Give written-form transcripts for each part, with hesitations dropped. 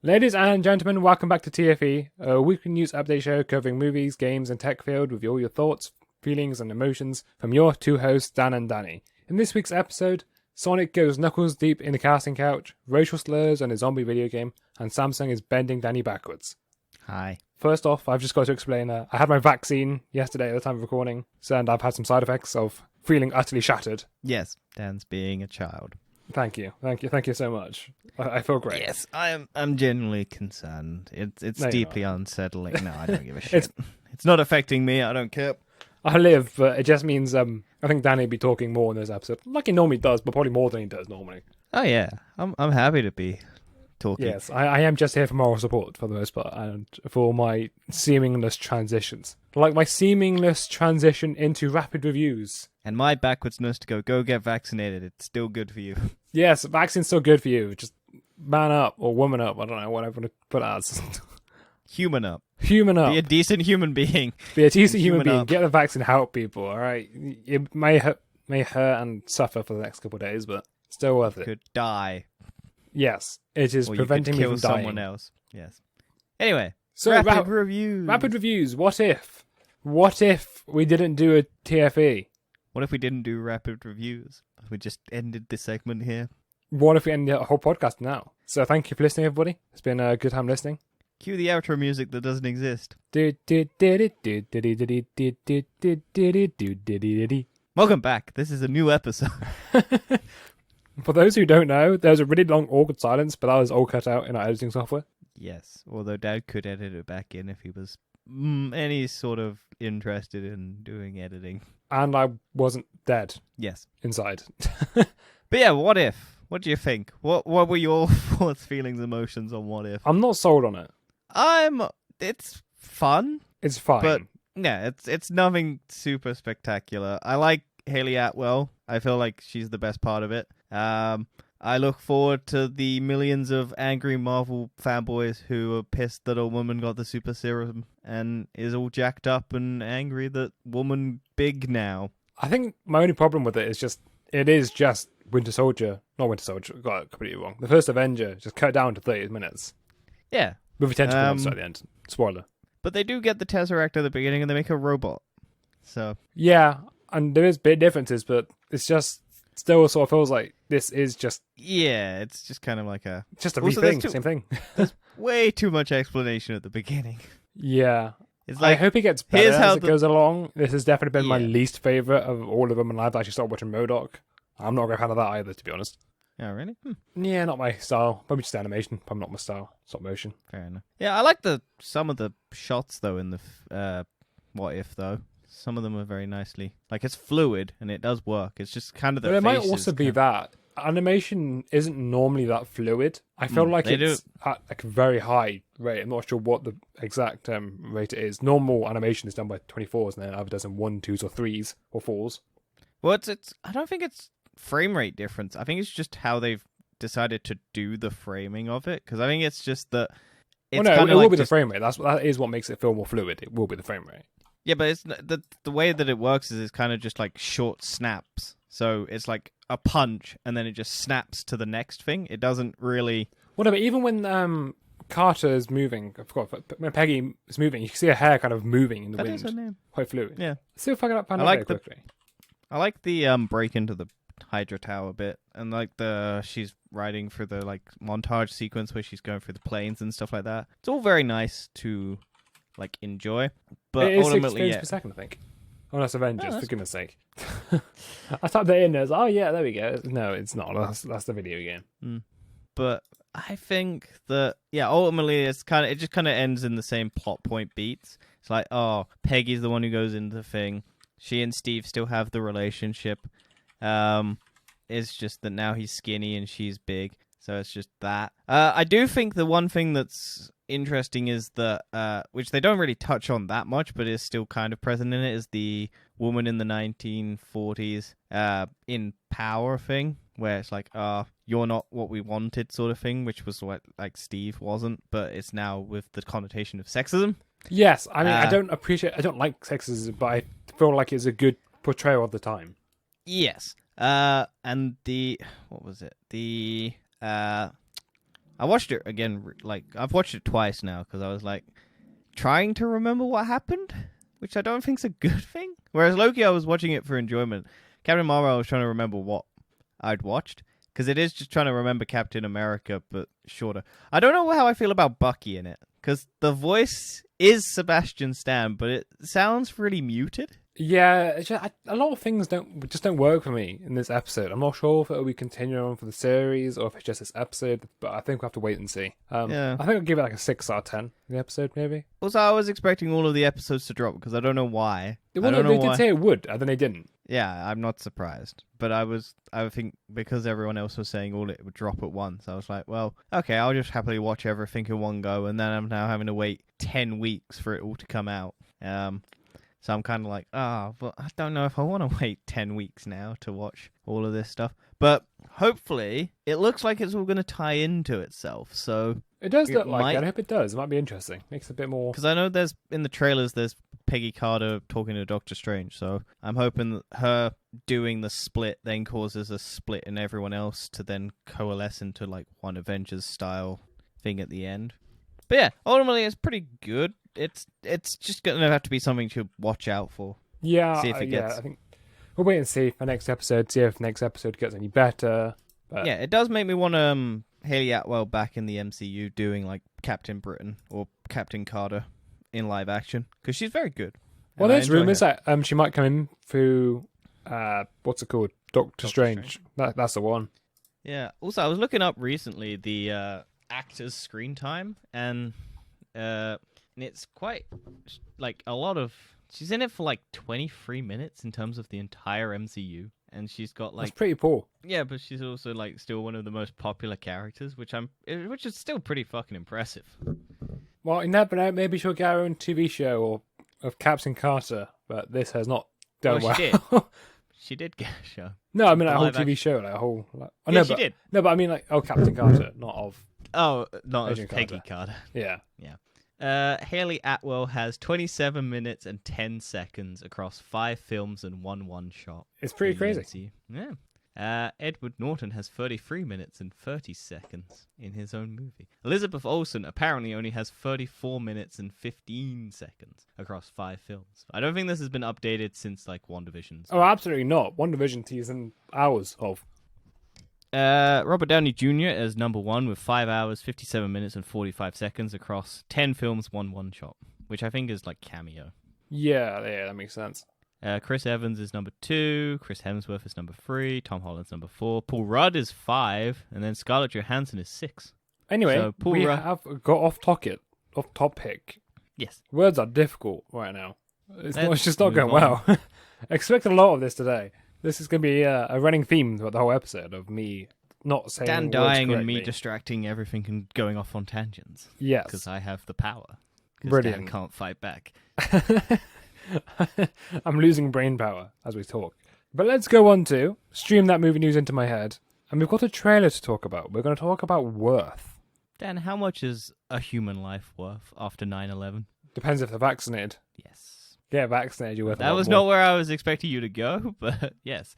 Ladies and gentlemen, welcome back to TFE, a weekly news update show covering movies, games, and tech field with all your thoughts, feelings, and emotions from your two hosts, Dan and Danny. In this week's episode, Sonic goes knuckles deep in the casting couch, racial slurs on a zombie video game, and Samsung is bending Danny backwards. Hi. First off, I've just got to explain, I had my vaccine yesterday at the time of recording, and I've had some side effects of feeling utterly shattered. Yes, Dan's being a child. Thank you so much. I feel great. Yes, I'm genuinely concerned. It's No, deeply unsettling. No, I don't give a shit. It's not affecting me. I don't care. I live, but it just means I think Danny will be talking more in this episode, like he normally does, but probably more than he does normally. Oh yeah, I'm happy to be talking. Yes, I am just here for moral support for the most part, and for my seamless transitions, like my seamless transition into rapid reviews. And my backwardsness to go get vaccinated. It's still good for you. Yes, vaccine's still good for you. Just man up or woman up. I don't know what I want to put as. Human up. Human up. Be a decent human being. Be a decent human being. Up. Get the vaccine. Help people. All right. It may hurt and suffer for the next couple of days, but still worth it. Could die. Yes, it is or preventing you could me kill from dying. someone else. Yes. Anyway, So rapid reviews. Rapid reviews. What if? What if we didn't do a TFE? What if we didn't do rapid reviews? We just ended this segment here. What if we ended the whole podcast now? So thank you for listening, everybody. It's been a good time listening. Cue the outro music that doesn't exist. Welcome back. This is a new episode. For those who don't know, there's a really long awkward silence, but that was all cut out in our editing software. Yes, although Dad could edit it back in if he was any sort of interested in doing editing. And I wasn't dead. Yes. Inside. But yeah, what if? What do you think? What were your thoughts, feelings, emotions on what if? I'm not sold on it. It's fun. It's fine. But yeah, it's nothing super spectacular. I like Haley Atwell. I feel like she's the best part of it. I look forward to the millions of angry Marvel fanboys who are pissed that a woman got the super serum and is all jacked up and angry that woman big now. I think my only problem with it is just Winter Soldier. Not Winter Soldier, got it completely wrong. The first Avenger, just cut down to 30 minutes. Yeah. With a tentacle monster at the end. Spoiler. But they do get the Tesseract at the beginning and they make a robot. So yeah, and there is big differences, but it's just still sort of feels like this is just... Yeah, it's just kind of like just a also, rethink, same thing. There's way too much explanation at the beginning. Yeah. It's like, I hope it gets better as it goes along. This has definitely been my least favourite of all of them, and I've actually started watching MODOK. I'm not a great fan of that either, to be honest. Oh, really? Yeah, not my style. Probably just animation. Probably not my style. Stop motion. Fair enough. Yeah, I like some of the shots, though, in the What If, though. Some of them are very nicely... Like, it's fluid, and it does work. It's just kind of the But it might also be that animation isn't normally that fluid. I feel like it's at like a very high rate. I'm not sure what the exact rate it is. Normal animation is done by 24s, and then other does in 1, 2s, or 3s, or 4s. Well, I don't think it's frame rate difference. I think it's just how they've decided to do the framing of it. Because I think it's just that... It will be the frame rate. That is what makes it feel more fluid. It will be the frame rate. Yeah, but it's the way that it works is it's kind of just like short snaps. So it's like a punch, and then it just snaps to the next thing. It doesn't really... Whatever, even when Carter is moving, I forgot, when Peggy is moving, you can see her hair kind of moving in the wind. That is her name. Quite fluid. Yeah. See if I can find out very quickly. I like the break into the Hydra Tower bit, and like she's riding through the like montage sequence where she's going through the planes and stuff like that. It's all very nice to like enjoy, but it is ultimately, 6 frames per second, I think. Oh, that's Avengers, for goodness sake. I typed that in as, oh yeah, there we go. No, it's not. That's the video game. But I think that, ultimately it just kind of ends in the same plot point beats. It's like, oh, Peggy's the one who goes into the thing. She and Steve still have the relationship. It's just that now he's skinny and she's big. So it's just that. I do think the one thing that's interesting is that, which they don't really touch on that much, but is still kind of present in it, is the woman in the 1940s in power thing, where it's like, you're not what we wanted sort of thing, which was what like Steve wasn't, but it's now with the connotation of sexism. Yes, I mean, I don't like sexism, but I feel like it's a good portrayal of the time. Yes. And what was it? I watched it again. Like I've watched it twice now because I was like trying to remember what happened, which I don't think's a good thing. Whereas Loki, I was watching it for enjoyment. Captain Marvel, I was trying to remember what I'd watched. Because it is just trying to remember Captain America, but shorter. I don't know how I feel about Bucky in it. Because the voice is Sebastian Stan, but it sounds really muted. Yeah, it's just, a lot of things don't work for me in this episode. I'm not sure if it'll be continuing on for the series or if it's just this episode, but I think we'll have to wait and see. Yeah. I think I'll give it like a 6 out of 10 the episode, maybe. Also, I was expecting all of the episodes to drop because I don't know why. Well, they did say it would, and then they didn't. Yeah, I'm not surprised. But I think because everyone else was saying all it would drop at once, I was like, well, okay, I'll just happily watch everything in one go, and then I'm now having to wait 10 weeks for it all to come out. So I'm kind of like, but I don't know if I want to wait 10 weeks now to watch all of this stuff. But hopefully, it looks like it's all going to tie into itself. So it does look like it. I hope it does. It might be interesting. Makes it a bit more... Because I know in the trailers, there's Peggy Carter talking to Doctor Strange. So I'm hoping that her doing the split then causes a split in everyone else to then coalesce into like one Avengers style thing at the end. But yeah, ultimately, it's pretty good. It's just going to have to be something to watch out for. Yeah, see if it gets... I think we'll wait and see for next episode, see if next episode gets any better. But... yeah, it does make me want Hayley Atwell back in the MCU doing like Captain Britain or Captain Carter in live action because she's very good. Well, there's rumours that she might come in through, what's it called? Doctor Strange. That's the one. Yeah. Also, I was looking up recently the actor's screen time and it's quite like a lot of... She's in it for like 23 minutes in terms of the entire MCU, and she's got like... That's pretty poor. Yeah, but she's also like still one of the most popular characters, which is still pretty fucking impressive. Well, you never know. Maybe she'll get her own TV show of Captain Carter, but this has not done well. She did. She did get a show. No, I mean like a whole TV show, like a whole... Like... Oh, yeah, no, she did. No, but I mean like, Captain Carter, not of... Oh, not Agent of Peggy Carter. Yeah. Yeah. Hayley Atwell has 27 minutes and 10 seconds across 5 films and one shot. It's pretty crazy. Yeah. Edward Norton has 33 minutes and 30 seconds in his own movie. Elizabeth Olsen apparently only has 34 minutes and 15 seconds across 5 films. I don't think this has been updated since like WandaVision's. Oh, absolutely not. WandaVision teasing hours of. Robert Downey Jr. as number 1 with 5 hours, 57 minutes, and 45 seconds across 10 films, one shot, which I think is like cameo. Yeah, that makes sense. Chris Evans is number 2, Chris Hemsworth is number 3, Tom Holland's number 4, Paul Rudd is 5, and then Scarlett Johansson is 6. Anyway, so we have got off topic. Yes. Words are difficult right now. It's just not going well. I expected a lot of this today. This is going to be a running theme throughout the whole episode of me not saying Dan words dying correctly. and me distracting everything and going off on tangents. Yes. Because I have the power. Brilliant. Dan can't fight back. I'm losing brain power as we talk. But let's go on to stream that movie news into my head. And we've got a trailer to talk about. We're going to talk about worth. Dan, how much is a human life worth after 9/11? Depends if they're vaccinated. Yes. Get vaccinated, you're worth That was not where I was expecting you to go, but yes.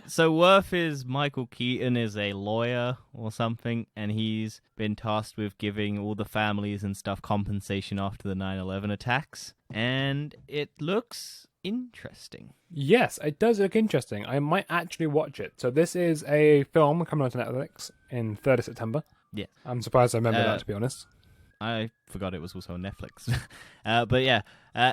So Worth is Michael Keaton is a lawyer or something, and he's been tasked with giving all the families and stuff compensation after the 9/11 attacks, and it looks interesting. Yes, it does look interesting. I might actually watch it. So this is a film coming on to Netflix in 3rd of September. Yeah. I'm surprised I remember that, to be honest. I forgot it was also on Netflix. But yeah,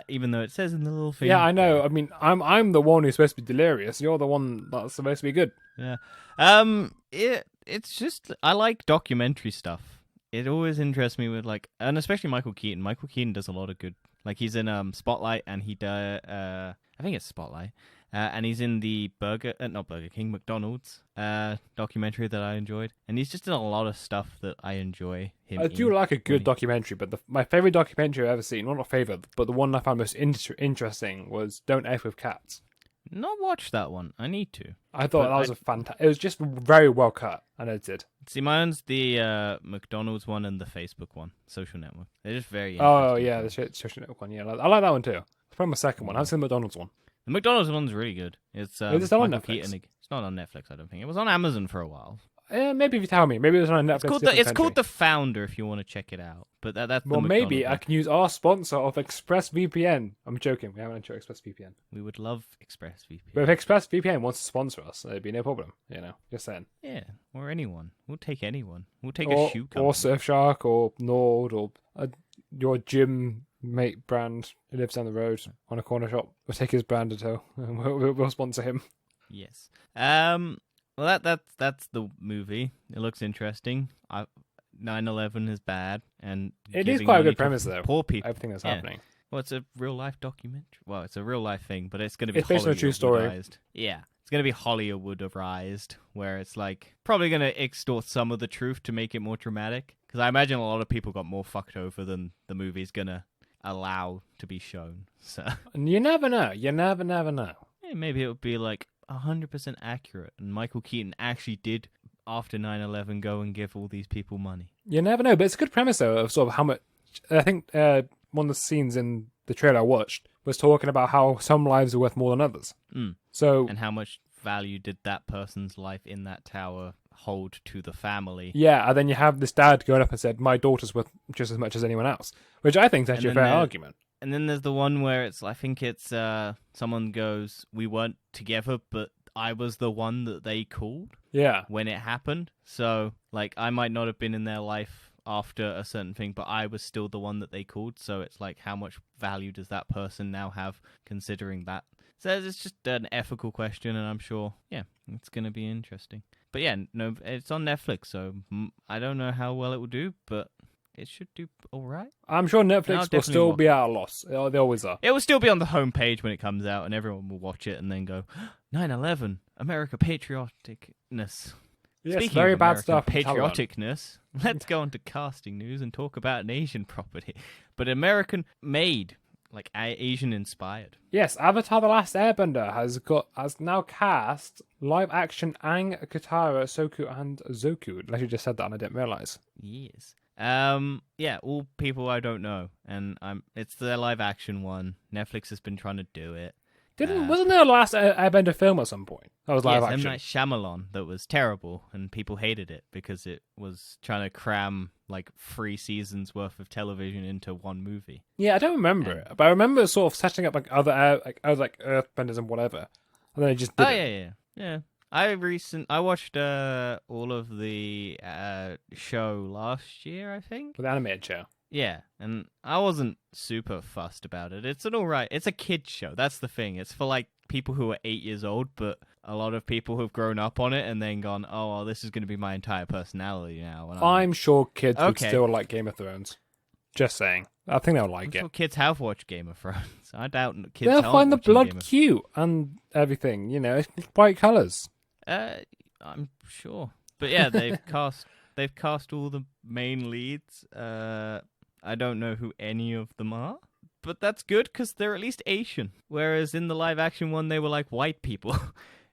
even though it says in the little thing. Yeah, I know. I mean, I'm the one who's supposed to be delirious. You're the one that's supposed to be good. Yeah. It's just, I like documentary stuff. It always interests me with like, and especially Michael Keaton. Michael Keaton does a lot of good. Like he's in Spotlight, and he does. I think it's Spotlight. And he's in the not Burger King, McDonald's documentary that I enjoyed. And he's just in a lot of stuff that I enjoy him I do like a good documentary, but my favourite documentary I've ever seen, well, not favourite, but the one I found most interesting was Don't F With Cats. Not watched that one. I need to. I thought that was a fantastic... It was just very well cut and edited. See, mine's the McDonald's one and the Facebook one, Social Network. They're just very Oh, yeah, the Social Network one. Yeah, I like that one too. It's probably my second one. I've seen the McDonald's one. The McDonald's one's really good. It's is it still on Netflix? It's not on Netflix, I don't think. It was on Amazon for a while. Maybe if you tell me. Maybe it's on a Netflix. It's called The Founder if you want to check it out. But that's Well, the maybe McDonald's I one. can use our sponsor of ExpressVPN. I'm joking. We haven't tried ExpressVPN. We would love ExpressVPN. But if ExpressVPN wants to sponsor us, it'd be no problem. Just saying. Yeah, or anyone. We'll take anyone. We'll take Or, a shoe company. or Surfshark, or Nord, or your gym mate brand who lives down the road on a corner shop. We'll take his brand at all, and we'll sponsor him. Yes. Well, that's the movie. It looks interesting. 9/11 is bad, and It is giving quite a money good premise, though. Poor people. Everything that's Yeah. happening. Well, it's a real life documentary. Well, it's a real life thing, but it's going to be It's based on a true story. Hollywoodized. Yeah, it's going to be Hollywoodized, where it's like probably going to extort some of the truth to make it more dramatic. Because I imagine a lot of people got more fucked over than the movie's going to allow to be shown. So, And you never know. You never know. maybe it would be like 100% accurate, and Michael Keaton actually did after 9/11 go and give all these people money. You never know, but it's a good premise, though, of sort of how much... I think one of the scenes in the trailer I watched was talking about how some lives are worth more than others. So, And how much value did that person's life in that tower hold to the family? yeah, and then you have this dad going up and said, my daughter's worth just as much as anyone else, which I think is actually a And then fair argument. And then there's the one where I think it's someone goes, we weren't together, but I was the one that they called Yeah. when it happened. So, like, I might not have been in their life after a certain thing, but I was still the one that they called. So it's like, how much value does that person now have considering that? So it's just an ethical question, and I'm sure, yeah, it's going to be interesting. But yeah, no, it's on Netflix, so I don't know how well it will do, but it should do all right. I'm sure Netflix will definitely still watch be at a loss. They always are. It will still be on the homepage when it comes out, and everyone will watch it and then go, 9/11, America patrioticness. Yes, Speaking very of bad American stuff. from Taliban. patrioticness, let's go on to casting news and talk about an Asian property, but American made, like Asian inspired. Yes, Avatar: The Last Airbender has now cast live action Aang, Katara, Soku, and Zoku. Unless you just said that and I didn't realize. Yes. Yeah, all people I don't know, and it's the live action one. Netflix has been trying to do it. Wasn't there a Last Airbender film at some point? That was live yes, M. action. Night Shyamalan that was terrible, and people hated it because it was trying to cram like 3 seasons worth of television into one movie. Yeah, I don't remember it, but I remember sort of setting up like other Earthbenders and whatever, and then it just didn't. Oh yeah. I watched all of the show last year, I think. The animated show. Yeah, and I wasn't super fussed about it. It's a kid show. That's the thing. It's for like people who are 8 years old, but a lot of people who've grown up on it and then gone, oh, well, this is going to be my entire personality now. And I'm sure kids would Okay. still like Game of Thrones. Just saying. I think they'll like I'm it. sure kids have watched Game of Thrones. I doubt kids They'll aren't find the watching blood Game of... cute and everything. It's bright colours. I'm sure. But yeah, they've cast all the main leads. I don't know who any of them are, but that's good because they're at least Asian. Whereas in the live action one, they were like white people,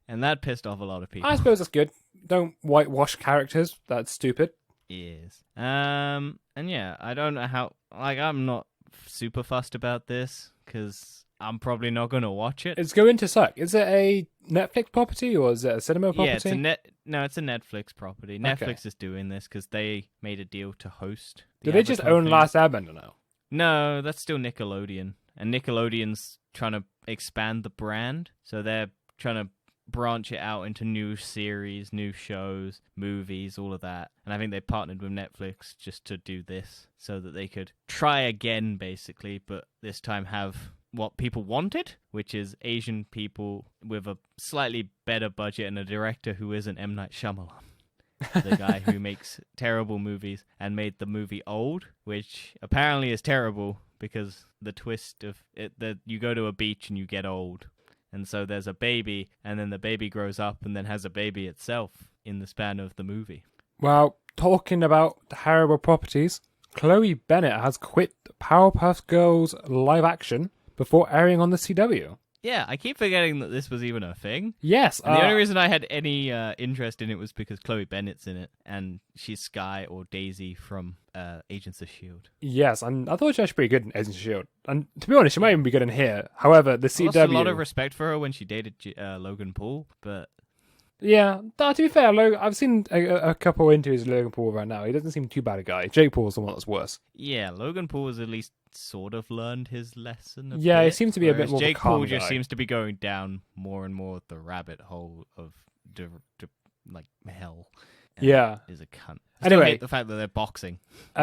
and that pissed off a lot of people. I suppose that's good. Don't whitewash characters. That's stupid. Yes. And yeah, I don't know how. Like, I'm not super fussed about this because I'm probably not going to watch it. It's going to suck. Is it a Netflix property or is it a cinema property? Yeah, it's a Netflix property. Netflix is doing this because they made a deal to host. Do they just own Last Airbender now? No, that's still Nickelodeon, and Nickelodeon's trying to expand the brand, so they're trying to branch it out into new series, new shows, movies, all of that. And I think they partnered with Netflix just to do this, so that they could try again, basically, but this time have what people wanted, which is Asian people with a slightly better budget and a director who isn't M. Night Shyamalan. The guy who makes terrible movies and made the movie Old, which apparently is terrible because the twist of it that you go to a beach and you get old. And so there's a baby, and then the baby grows up and then has a baby itself in the span of the movie. Well, talking about terrible properties, Chloe Bennett has quit Powerpuff Girls live action before airing on the CW. Yeah, I keep forgetting that this was even a thing. Yes. And the only reason I had any interest in it was because Chloe Bennett's in it, and she's Skye or Daisy from Agents of S.H.I.E.L.D. Yes, and I thought she was actually pretty good in Agents of S.H.I.E.L.D. And to be honest, she might even be good in here. However, the CW... I lost a lot of respect for her when she dated Logan Paul, but Yeah, no, to be fair, I've seen a couple interviews with Logan Paul right now. He doesn't seem too bad a guy. Jake Paul's the one that's worse. Yeah, Logan Paul has at least sort of learned his lesson a bit. Yeah, he seems to be a bit more Jake of a calm Paul just guy. seems to be going down more and more the rabbit hole of like hell. And Yeah. is a cunt. Anyway, hate the fact that they're boxing.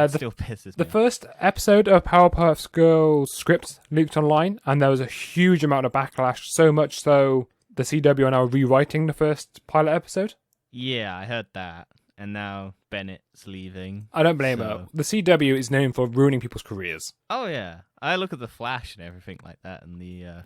Still pisses the me off. first episode of Powerpuff Girls script leaked online, and there was a huge amount of backlash. So much so, the CW are now rewriting the first pilot episode. Yeah, I heard that. And now Bennett's leaving. I don't blame her. The CW is known for ruining people's careers. Oh yeah, I look at the Flash and everything like that, and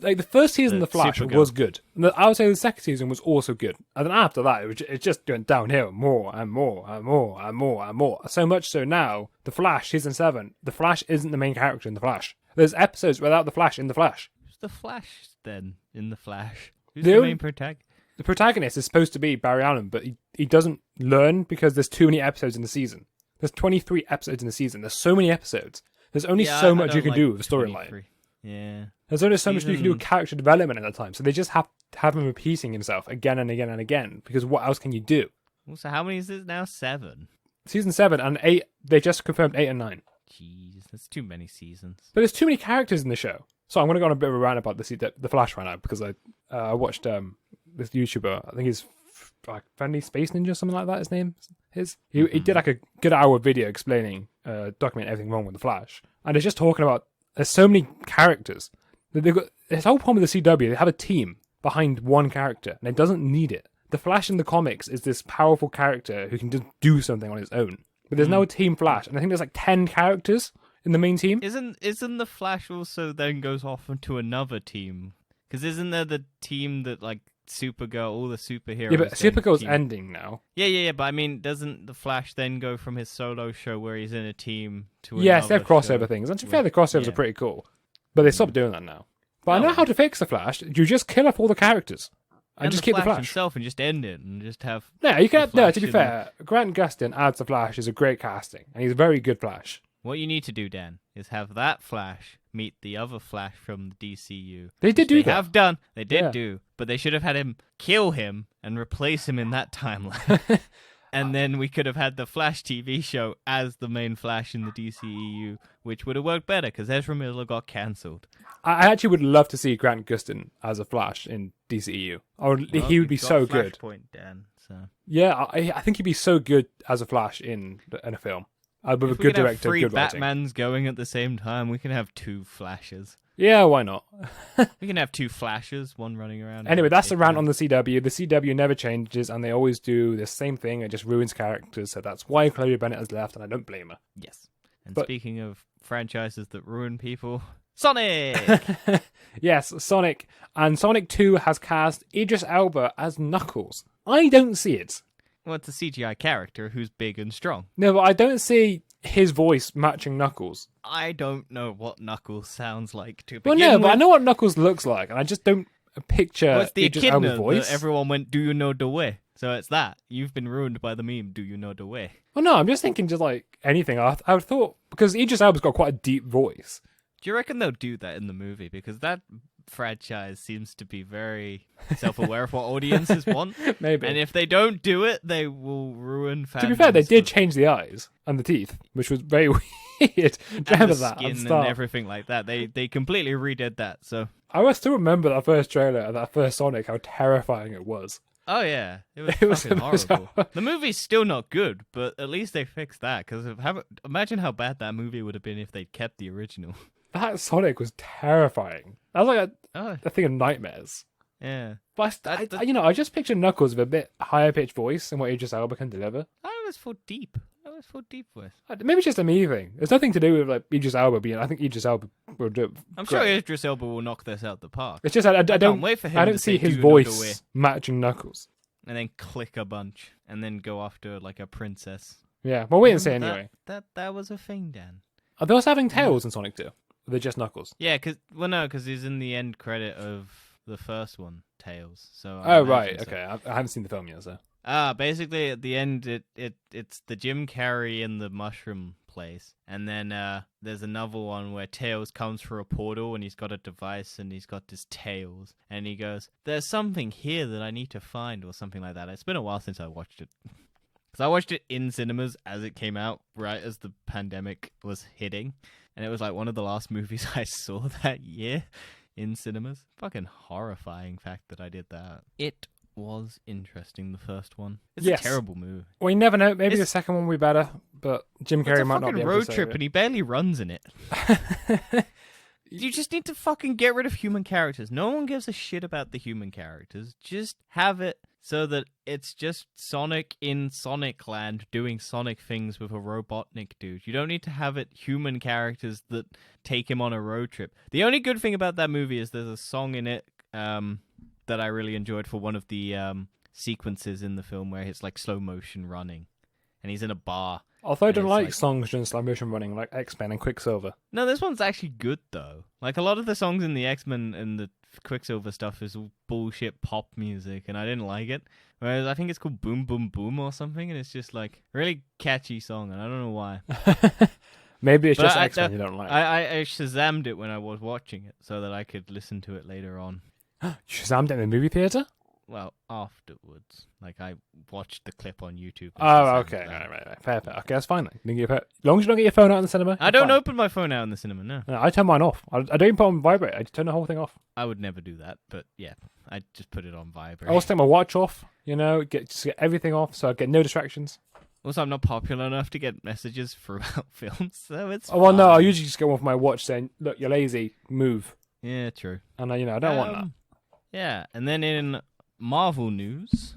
Like the first season of The Flash Supergirl. was good. I would say the second season was also good, and then after that it just went downhill more and more and more and more and more. So much so now, The Flash season 7, The Flash isn't the main character in The Flash. There's episodes without The Flash in The Flash. Who's the Flash then in the Flash? Who's The the only- main protagonist? The protagonist is supposed to be Barry Allen, but he doesn't learn because there's too many episodes in the season. There's 23 episodes in the season. There's so many episodes. There's only so much you can do with a storyline. 23. Yeah. There's only so much you can do with character development at the time. So they just have to have him repeating himself again and again and again, because what else can you do? So how many is this now? 7. Season 7 and 8, they just confirmed 8 and 9. Jeez, that's too many seasons. But there's too many characters in the show. So I'm going to go on a bit of a rant about the Flash right now, because I watched this YouTuber, I think he's like Friendly Space Ninja or something like that, his name is. He did like a good hour video explaining, documenting everything wrong with the Flash. And it's just talking about, there's so many characters. They've got this whole problem with the CW, they have a team behind one character, and it doesn't need it. The Flash in the comics is this powerful character who can just do something on his own. But there's no Team Flash, and I think there's like 10 characters in the main team. Isn't the Flash also then goes off into another team? Because isn't there the team that like Supergirl, all the superheroes? Yeah, but Supergirl's team... ending now. Yeah. But I mean, doesn't the Flash then go from his solo show where he's in a team to Yes, they have another crossover show things. And to be fair, the crossovers yeah. are pretty cool. But they stopped doing that now. But I Oh, know well. how to fix the Flash. You just kill off all the characters. And just keep the Flash. himself and just end it and just have. Yeah, you can. the No, Flash to be in fair, Grant Gustin adds the Flash is a great casting, and he's a very good Flash. What you need to do, Dan, is have that Flash meet the other Flash from the DCU. They did do They that. have done. They did Yeah. do. But they should have had him kill him and replace him in that timeline. And then we could have had the Flash TV show as the main Flash in the DCEU, which would have worked better because Ezra Miller got cancelled. I actually would love to see Grant Gustin as a Flash in DCEU. He would be so good. Point, Dan. So Yeah, I think he'd be so good as a Flash in a film. With a if we good can have director, 3 good writing. Batmans going at the same time, we can have 2 Flashes. Yeah, why not? We can have 2 Flashes, one running around. Anyway, that's the the rant on the CW. The CW never changes, and they always do the same thing. It just ruins characters, so that's why Chloe Bennett has left, and I don't blame her. Yes. And But- speaking of franchises that ruin people, Sonic! Yes, Sonic. And Sonic 2 has cast Idris Elba as Knuckles. I don't see it. Well, it's a CGI character who's big and strong. No, but I don't see his voice matching Knuckles. I don't know what Knuckles sounds like to Well, begin no, with. but I know what Knuckles looks like, and I just don't picture Well, it's the Idris Elba's echidna voice. that everyone went, do you know the way? So it's that. You've been ruined by the meme, do you know the way? Well, no, I'm just thinking just like anything. I would thought, because Idris Elba's got quite a deep voice. Do you reckon they'll do that in the movie? Because that franchise seems to be very self-aware of what audiences want. Maybe. And if they don't do it, they will ruin fandoms. To be fair, they did of- change the eyes and the teeth, which was very weird. and Remember the that at skin the start? and everything like that. They completely redid that. So I still remember that first trailer and that first Sonic, how terrifying it was. oh yeah, it was It was fucking the most horrible. horrible. The movie's still not good, but at least they fixed that. Because imagine how bad that movie would have been if they'd kept the original. That Sonic was terrifying. That was like Oh a thing of nightmares. yeah, But I just picture Knuckles with a bit higher pitched voice than what Idris Elba can deliver. I was for deep. Voice. Maybe it's just a me thing. It's nothing to do with like Idris Elba being. I think Idris Elba will do. I'm great. sure Idris Elba will knock this out the park. It's just I don't. can't wait for him I to don't say, see his "Do you know the way?" voice matching Knuckles. And then click a bunch, and then go after like a princess. Yeah, well, wait and see That- anyway. That was a thing, Dan. Are they also having Tails in Sonic 2? Or they're just Knuckles? Yeah, because he's in the end credit of the first one, Tails. So I Oh imagine right, so. okay. I haven't seen the film yet, so. Basically at the end, it's the Jim Carrey and the mushroom place. And then there's another one where Tails comes through a portal and he's got a device and he's got his tails. And he goes, there's something here that I need to find, or something like that. It's been a while since I watched it. Because I watched it in cinemas as it came out, right as the pandemic was hitting. And it was like one of the last movies I saw that year in cinemas. Fucking horrifying fact that I did that. It was interesting, the first one. It's a terrible movie. Well, you never know. Maybe the second one will be better, but Jim Carrey might not be able to road trip, and he barely runs in it. You just need to fucking get rid of human characters. No one gives a shit about the human characters. Just have it so that it's just Sonic in Sonic Land doing Sonic things with a Robotnik dude. You don't need to have it human characters that take him on a road trip. The only good thing about that movie is there's a song in it that I really enjoyed for one of the sequences in the film where it's like slow motion running, and he's in a bar. Although I don't like songs during slow motion running, like X-Men and Quicksilver. No, this one's actually good though. Like a lot of the songs in the X-Men and the Quicksilver stuff is all bullshit pop music, and I didn't like it. Whereas I think it's called Boom Boom Boom or something, and it's just like a really catchy song, and I don't know why. Maybe it's just X-Men you don't like. I Shazammed it when I was watching it so that I could listen to it later on. Shazammed it in the movie theater? Well, afterwards. Like, I watched the clip on YouTube. Oh, okay. Right. Fair. Okay, that's fine then. As long as you don't get your phone out in the cinema. I don't open my phone out in the cinema, no. I turn mine off. I don't even put it on vibrate. I just turn the whole thing off. I would never do that, but yeah, I just put it on vibrate. I also take my watch off, just get everything off so I get no distractions. Also, I'm not popular enough to get messages throughout films, so it's well, fine. no, I usually just go off my watch saying, look, you're lazy, move. Yeah, true. And I don't want that. Yeah, and then in Marvel news,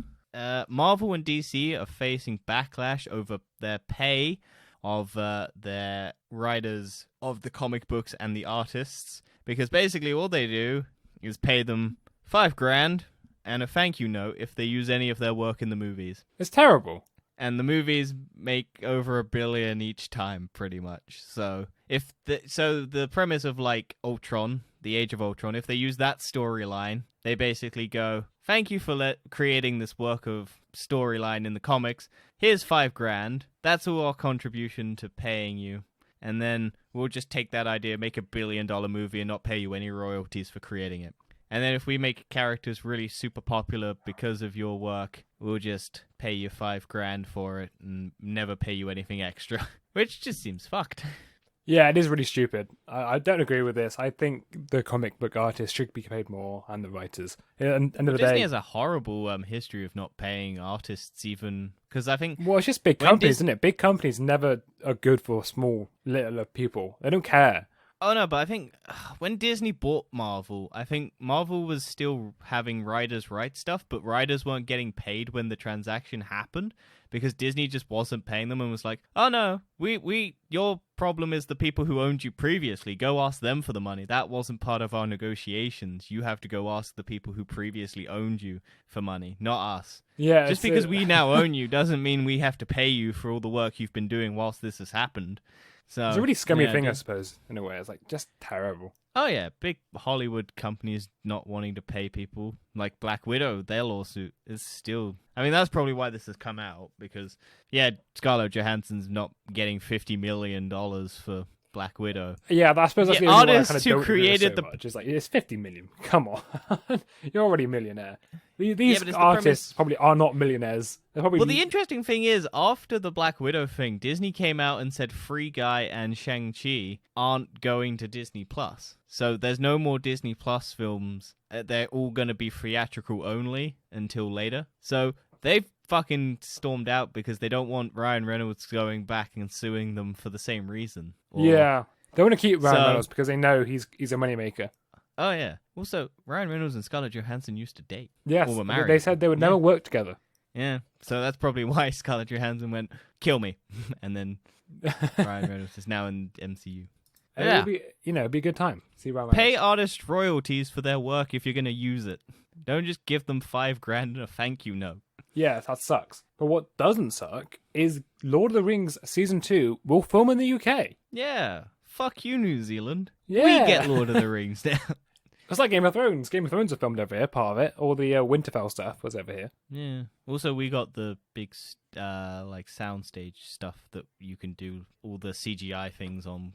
Marvel and DC are facing backlash over their pay of their writers of the comic books and the artists, because basically all they do is pay them $5,000 and a thank you note if they use any of their work in the movies. It's terrible. And the movies make over $1 billion each time, pretty much. So the premise of like Ultron, the Age of Ultron, if they use that storyline, they basically go, thank you for creating this work of storyline in the comics. Here's $5,000. That's all our contribution to paying you. And then we'll just take that idea, make $1 billion movie, and not pay you any royalties for creating it. And then if we make characters really super popular because of your work, we'll just pay you $5,000 for it and never pay you anything extra. Which just seems fucked. Yeah, it is really stupid. I don't agree with this. I think the comic book artists should be paid more, and the writers. Disney has a horrible history of not paying artists even, because I think... Well, it's just big companies, isn't it? Big companies never are good for small, little people. They don't care. Oh, no, but I think when Disney bought Marvel, I think Marvel was still having writers write stuff, but writers weren't getting paid when the transaction happened because Disney just wasn't paying them and was like, oh, no, your problem is the people who owned you previously. Go ask them for the money. That wasn't part of our negotiations. You have to go ask the people who previously owned you for money, not us. Yeah. Just because we now own you doesn't mean we have to pay you for all the work you've been doing whilst this has happened. So, it's a really scummy thing, I suppose, in a way. It's like just terrible. Oh, yeah. Big Hollywood companies not wanting to pay people. Like Black Widow, their lawsuit is still... I mean, that's probably why this has come out. Because, yeah, Scarlett Johansson's not getting $50 million for Black Widow. Yeah, but I suppose that's the only one I kind of don't created so much. It's like, it's $50 million. Come on. You're already a millionaire. These artists probably are not millionaires. Well, the interesting thing is, after the Black Widow thing, Disney came out and said Free Guy and Shang-Chi aren't going to Disney+. So there's no more Disney Plus films. They're all going to be theatrical only until later. So they've fucking stormed out because they don't want Ryan Reynolds going back and suing them for the same reason. Yeah. They want to keep Ryan Reynolds because they know he's a moneymaker. Oh, yeah. Also, Ryan Reynolds and Scarlett Johansson used to date. Yes, or were married. They said they would never work together. Yeah, so that's probably why Scarlett Johansson went, kill me. And then Ryan Reynolds is now in MCU. Yeah. It'd be a good time. See Ryan Pay Reynolds. artists royalties for their work if you're going to use it. Don't just give them $5,000 and a thank you note. Yeah, that sucks. But what doesn't suck is Lord of the Rings Season 2 will film in the UK. Yeah, fuck you, New Zealand. Yeah. We get Lord of the Rings now. It's like Game of Thrones. Game of Thrones was filmed over here, part of it. All the Winterfell stuff was over here. Yeah. Also, we got the big like soundstage stuff that you can do all the CGI things on.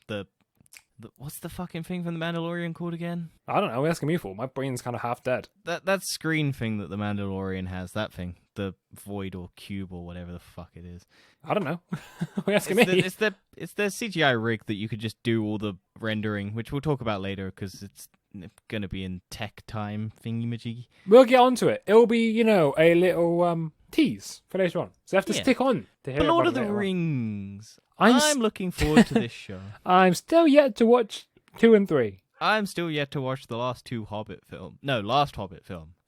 What's the fucking thing from The Mandalorian called again? I don't know. What are you asking me for? My brain's kind of half dead. That screen thing that The Mandalorian has, that thing. The void or cube or whatever the fuck it is. I don't know. What are you asking me? It's the CGI rig that you could just do all the rendering, which we'll talk about later because it's going to be in tech time thingy-majiggy. We'll get onto it. It'll be, a little tease for later on. So you have to stick on to hear But Lord about of the it later on. Rings. I'm looking forward to this show. I'm still yet to watch 2 and 3. I'm still yet to watch the last Hobbit film.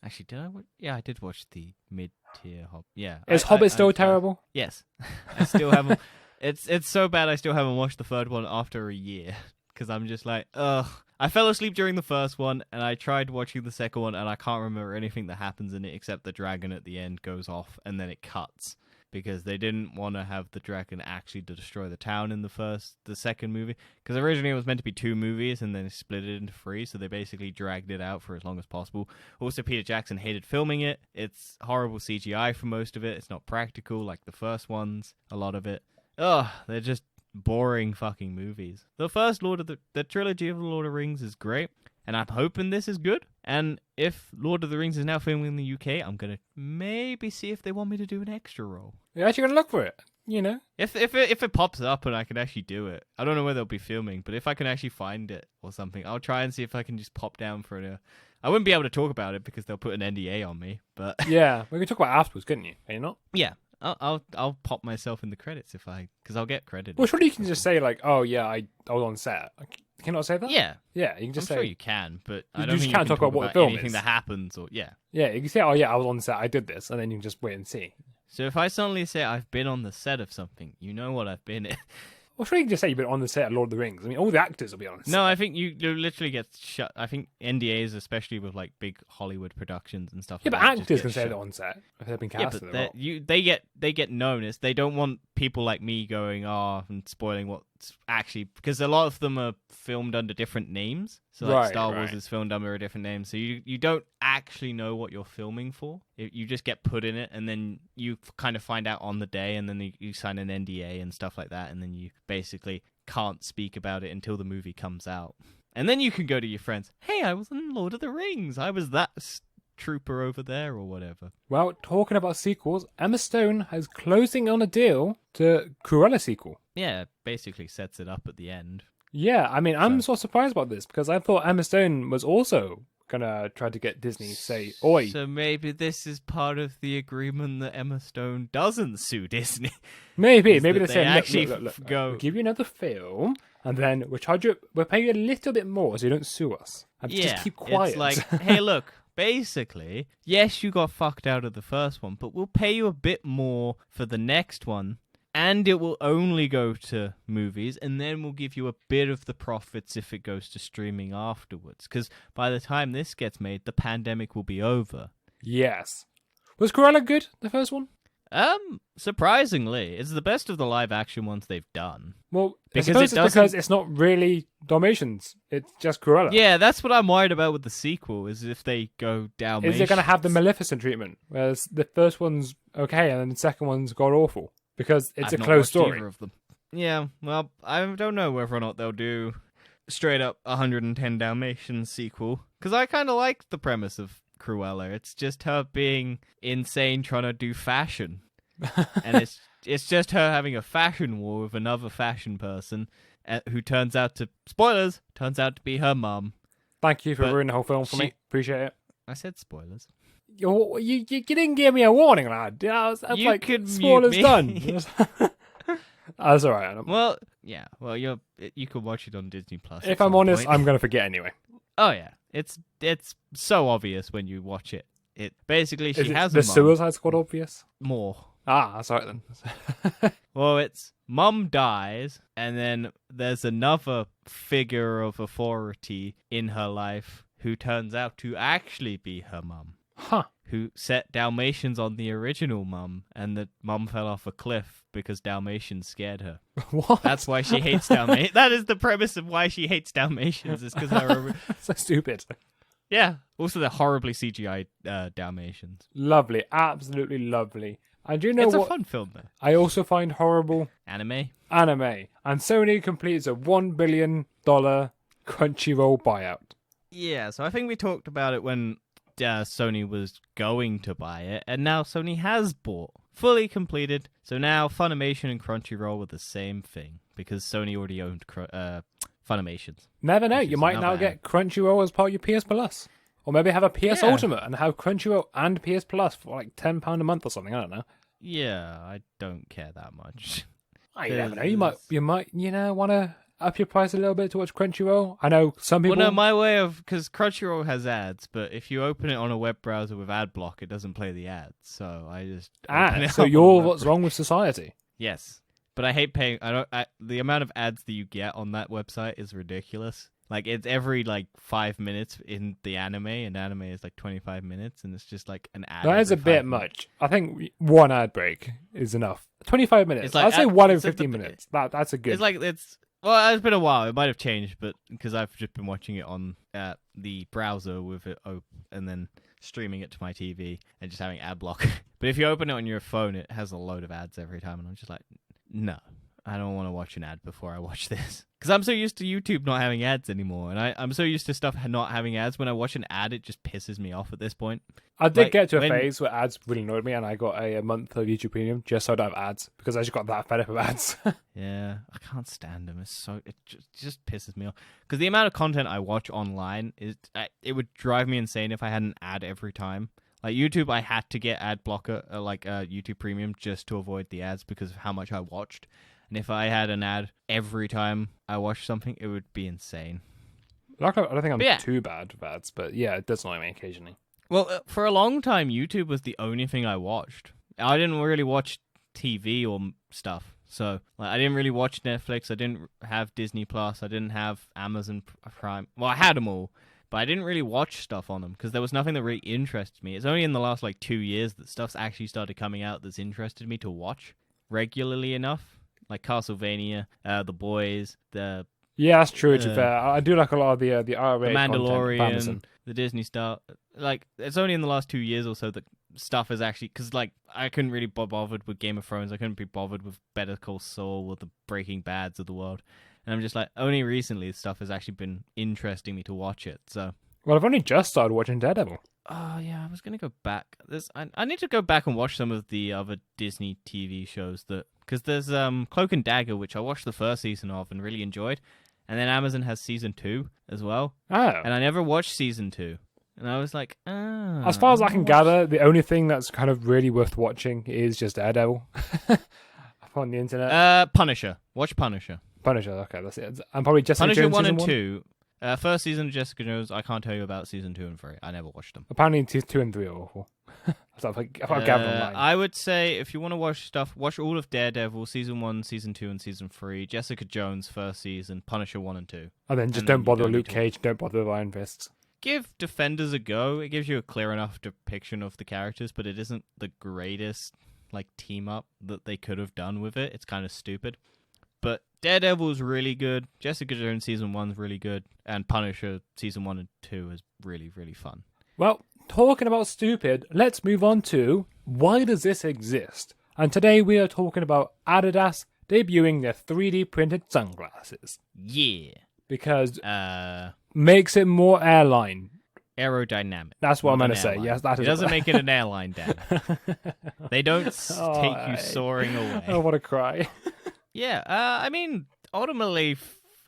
Actually, did I watch? Yeah, I did watch the mid-tier Hobbit. Yeah. Is Hobbit still terrible? Yes. I still haven't. It's so bad I still haven't watched the third one after a year. Because I'm just like, ugh. I fell asleep during the first one, and I tried watching the second one, and I can't remember anything that happens in it except the dragon at the end goes off, and then it cuts. Because they didn't want to have the dragon actually destroy the town in the second movie. Because originally it was meant to be 2 movies, and then they split it into 3, so they basically dragged it out for as long as possible. Also, Peter Jackson hated filming it. It's horrible CGI for most of it. It's not practical like the first ones, a lot of it. Ugh, they're just boring fucking movies. The first the trilogy of the Lord of the Rings is great, and I'm hoping this is good. And if Lord of the Rings is now filming in the UK, I'm gonna maybe see if they want me to do an extra role. You're actually gonna look for it, If it pops up and I can actually do it. I don't know where they'll be filming, but if I can actually find it or something, I'll try and see if I can just pop down for it. I wouldn't be able to talk about it because they'll put an NDA on me, but Yeah, we can talk about it afterwards, couldn't you? Can you not? yeah. I'll pop myself in the credits because I'll get credit. Well, surely you can just say like, "Oh yeah, I was on set." Can you not say that? Yeah, yeah. You can just I'm say. sure you can, but I You don't just think can't you can talk about what the film anything is. that happens or Yeah, you can say, "Oh yeah, I was on set. I did this," and then you can just wait and see. So if I suddenly say I've been on the set of something, you know what I've been in. Well, surely you can just say you've been on the set of Lord of the Rings. I mean, all the actors will be on the set. No, I think you literally get shut. I think NDAs, especially with like big Hollywood productions and stuff. Yeah, like but that, just actors get can say shut. they're on set if they've been Yeah, cast in but the role. they get noticed. They don't want people like me going and spoiling what's actually, because a lot of them are filmed under different names. So like Right, Star Wars right. is filmed under a different name. So you don't actually know what you're filming for. You just get put in it, and then you kind of find out on the day, and then you sign an NDA and stuff like that, and then you basically can't speak about it until the movie comes out. And then you can go to your friends, hey, I was in Lord of the Rings. I was that trooper over there or whatever. Well, talking about sequels, Emma Stone is closing on a deal to Cruella sequel. Yeah, basically sets it up at the end. Yeah, I mean, I'm so surprised about this because I thought Emma Stone was also gonna try to get Disney to say, "Oi." So maybe this is part of the agreement that Emma Stone doesn't sue Disney. Maybe that they they say, actually look, go- we'll give you another film, and then we'll pay you a little bit more so you don't sue us. And just keep quiet. It's like, hey, look, basically, yes, you got fucked out of the first one, but we'll pay you a bit more for the next one, and it will only go to movies, and then we'll give you a bit of the profits if it goes to streaming afterwards. Because by the time this gets made, the pandemic will be over. Yes. Was Cruella good, the first one? Surprisingly, it's the best of the live action ones they've done. Well, Because I suppose it it's doesn't- because it's not really Dalmatians. It's just Cruella. Yeah, that's what I'm worried about with the sequel, is if they go down. Is it going to have the Maleficent treatment? Whereas the first one's okay, and then the second one's god awful. Because it's I've a not closed watched story. either of them. Yeah, well, I don't know whether or not they'll do straight up 110 Dalmatians sequel, because I kind of like the premise of Cruella. It's just her being insane trying to do fashion, and it's just her having a fashion war with another fashion person who turns out to turns out to be her mum. Thank you for But ruining the whole film for me. Appreciate it. I said spoilers. You didn't give me a warning, lad. That's You like, could mute spoilers me. done. That's alright, Adam. Well, yeah. Well, you can watch it on Disney Plus. If I'm honest, I'm going to forget anyway. Oh yeah, it's so obvious when you watch it. It basically Is she it has the a mum. Suicide Squad obvious? More. Ah, that's alright then. Well, it's mum dies, and then there's another figure of authority in her life who turns out to actually be her mum, Huh. who set Dalmatians on the original mum, and the mum fell off a cliff because Dalmatians scared her. What? That's why she hates Dalmatians. That is the premise of why she hates Dalmatians, is because her... so stupid. Yeah. Also, they're horribly CGI Dalmatians. Lovely, absolutely lovely. And do you know It's what a fun film, though. I also find horrible? Anime. Anime. And Sony completes a $1 billion Crunchyroll buyout. Yeah, so I think we talked about it when Sony was going to buy it, and now Sony has bought. Fully completed. So now Funimation and Crunchyroll were the same thing, because Sony already owned Funimations. Never know, you might now get Crunchyroll as part of your PS Plus. Or maybe have a PS Ultimate and have Crunchyroll and PS Plus for like £10 a month or something, I don't know. Yeah, I don't care that much. You never know, you might want to up your price a little bit to watch Crunchyroll. I know some people... Well, no, my way of... Because Crunchyroll has ads, but if you open it on a web browser with ad block, it doesn't play the ads. So I just... so you're what's wrong with society? Yes. But I hate paying... the amount of ads that you get on that website is ridiculous. Like, it's every, 5 minutes in the anime, and anime is, 25 minutes, and it's just, an ad. That is a bit much. I think one ad break is enough. 25 minutes. I'd say one in 15 minutes. That's a good... Well, it's been a while. It might have changed, but because I've just been watching it on the browser with it open, and then streaming it to my TV, and just having ad block. But if you open it on your phone, it has a load of ads every time, and I'm just like, no. I don't want to watch an ad before I watch this. Because I'm so used to YouTube not having ads anymore. And I'm so used to stuff not having ads. When I watch an ad, it just pisses me off at this point. I did get to a phase where ads really annoyed me, and I got a month of YouTube Premium just so I don't have ads. Because I just got that fed up of ads. Yeah, I can't stand them. It just pisses me off. Because the amount of content I watch online, it would drive me insane if I had an ad every time. Like YouTube, I had to get ad blocker, YouTube Premium, just to avoid the ads because of how much I watched. And if I had an ad every time I watched something, it would be insane. I don't think I'm too bad with ads, but yeah, it does annoy me occasionally. Well, for a long time, YouTube was the only thing I watched. I didn't really watch TV or stuff. So I didn't really watch Netflix. I didn't have Disney Plus. I didn't have Amazon Prime. Well, I had them all, but I didn't really watch stuff on them because there was nothing that really interested me. It's only in the last 2 years that stuff's actually started coming out that's interested me to watch regularly enough. Like Castlevania, The Boys, Yeah, that's true. To be fair, I do like a lot of the R-rated Mandalorian, the Disney stuff. It's only in the last 2 years or so that stuff is actually... Because, I couldn't really be bothered with Game of Thrones. I couldn't be bothered with Better Call Saul or the Breaking Bads of the world. And I'm just only recently stuff has actually been interesting me to watch it, so... Well, I've only just started watching Daredevil. Oh, yeah, I was going to go back. I need to go back and watch some of the other Disney TV shows that... Because there's Cloak and Dagger, which I watched the first season of and really enjoyed. And then Amazon has season 2 as well. Oh. And I never watched season 2. And I was like, As far as I can gather, the only thing that's kind of really worth watching is just Daredevil. On the internet. Punisher. Watch Punisher. Punisher, okay, that's it. And probably Jessica Punisher Jones 1 and 1? 2. First season of Jessica Jones, I can't tell you about season 2 and 3. I never watched them. Apparently 2 and 3 are awful. I've gathered online. I would say if you want to watch stuff, watch all of Daredevil, season 1, season 2, and season 3. Jessica Jones, first season. Punisher 1 and 2. And then just don't bother with Luke Cage, don't bother with Iron Fists. Give Defenders a go. It gives you a clear enough depiction of the characters, but it isn't the greatest team up that they could have done with it. It's kind of stupid. But Daredevil's really good. Jessica Jones season 1's really good. And Punisher season 1 and 2 is really, really fun. Well, talking about stupid, let's move on to why does this exist? And today we are talking about Adidas debuting their 3D printed sunglasses. Yeah. Because makes it more airline. Aerodynamic. That's what I'm going to say. Yes, that is. It doesn't make it an airline, Dan. They don't take you soaring away. I want to cry. Yeah, I mean, ultimately,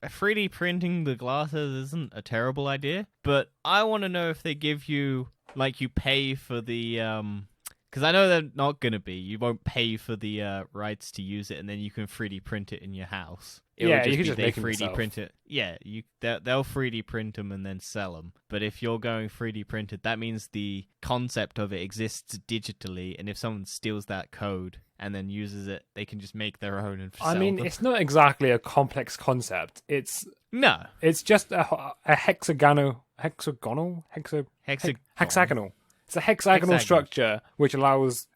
3D printing the glasses isn't a terrible idea, but I want to know if they give you, you pay for the, because I know they're not going to be. You won't pay for the rights to use it, and then you can 3D print it in your house. It yeah, would just you can be just they make 3D them yourself. print it. Yeah, they'll 3D print them and then sell them. But if you're going 3D printed, that means the concept of it exists digitally, and if someone steals that code and then uses it, they can just make their own and sell them. It's not exactly a complex concept. It's just a hexagonal. It's a hexagonal structure which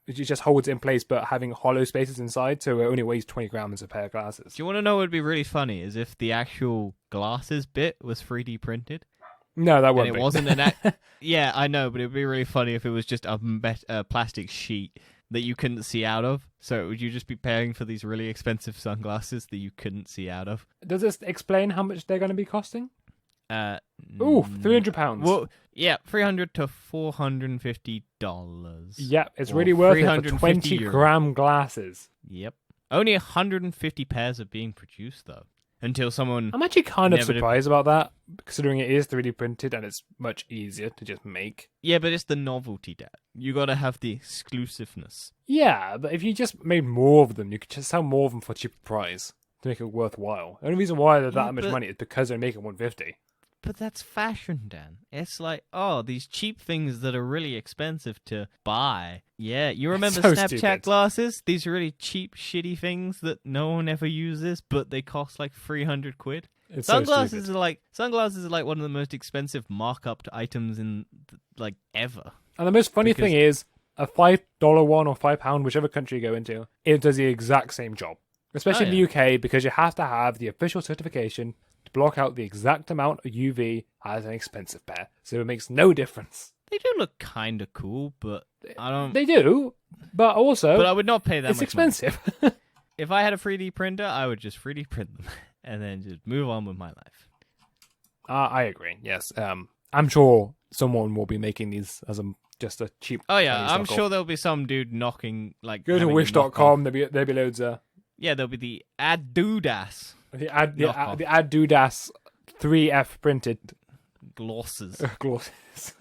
just holds it in place, but having hollow spaces inside, so it only weighs 20 grams a pair of glasses. Do you want to know what would be really funny? Is if the actual glasses bit was 3D printed. No, that And won't it be. wasn't an yeah, I know, but it'd be really funny if it was just a plastic sheet that you couldn't see out of. So would you just be paying for these really expensive sunglasses that you couldn't see out of? Does this explain how much they're going to be costing? Uh, Ooh, £300. Well, yeah, $300 to $450. Yeah, it's Or really worth it for 350 20-gram glasses. Yep. Only 150 pairs are being produced though. Until someone I'm actually kind of Never did- surprised about that, considering it is 3D printed and it's much easier to just make. Yeah, but it's the novelty, Dad. You gotta have the exclusiveness. Yeah, but if you just made more of them, you could just sell more of them for a cheaper price to make it worthwhile. The only reason why they're Yeah, that much but- money is because they're making 150. But that's fashion, Dan. It's like, oh, these cheap things that are really expensive to buy. Yeah, you remember so Snapchat stupid. glasses? These really cheap, shitty things that no one ever uses, but they cost like 300 quid. It's so Sunglasses stupid. are like one of the most expensive markup items in like ever. And the most funny because- thing is, a $5 one or £5, whichever country you go into, it does the exact same job. Especially in the UK, because you have to have the official certification to block out the exact amount of UV as an expensive pair. So it makes no difference. They do look kind of cool, but I don't. They do, but also, But I would not pay that it's much money. expensive. If I had a 3D printer, I would just 3D print them and then just move on with my life. I agree, yes. I'm sure someone will be making these as just a cheap... Oh yeah, money I'm knockoff. sure there'll be some dude knocking like. Go to having a wish.com, knockoff. there'll be loads of... Yeah, there'll be the Adidas The Knockoff. Adidas 3F printed glosses. glosses.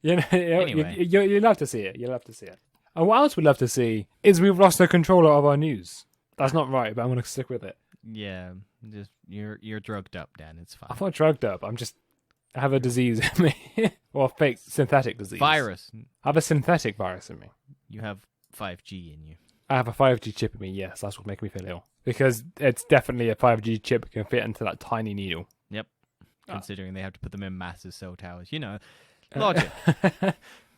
Anyway. You'll love to see it. You'll love to see it. And what else we'd love to see is we've lost the controller of our news. That's not right, but I'm going to stick with it. Yeah, just you're drugged up, Dan. It's fine. I'm not drugged up. I have a disease in me. Or a fake synthetic disease. Virus. I have a synthetic virus in me. You have 5G in you. I have a 5G chip in me, yes. That's what makes me feel ill. Because it's definitely a 5G chip that can fit into that tiny needle. Yep. Considering they have to put them in massive cell towers, logic.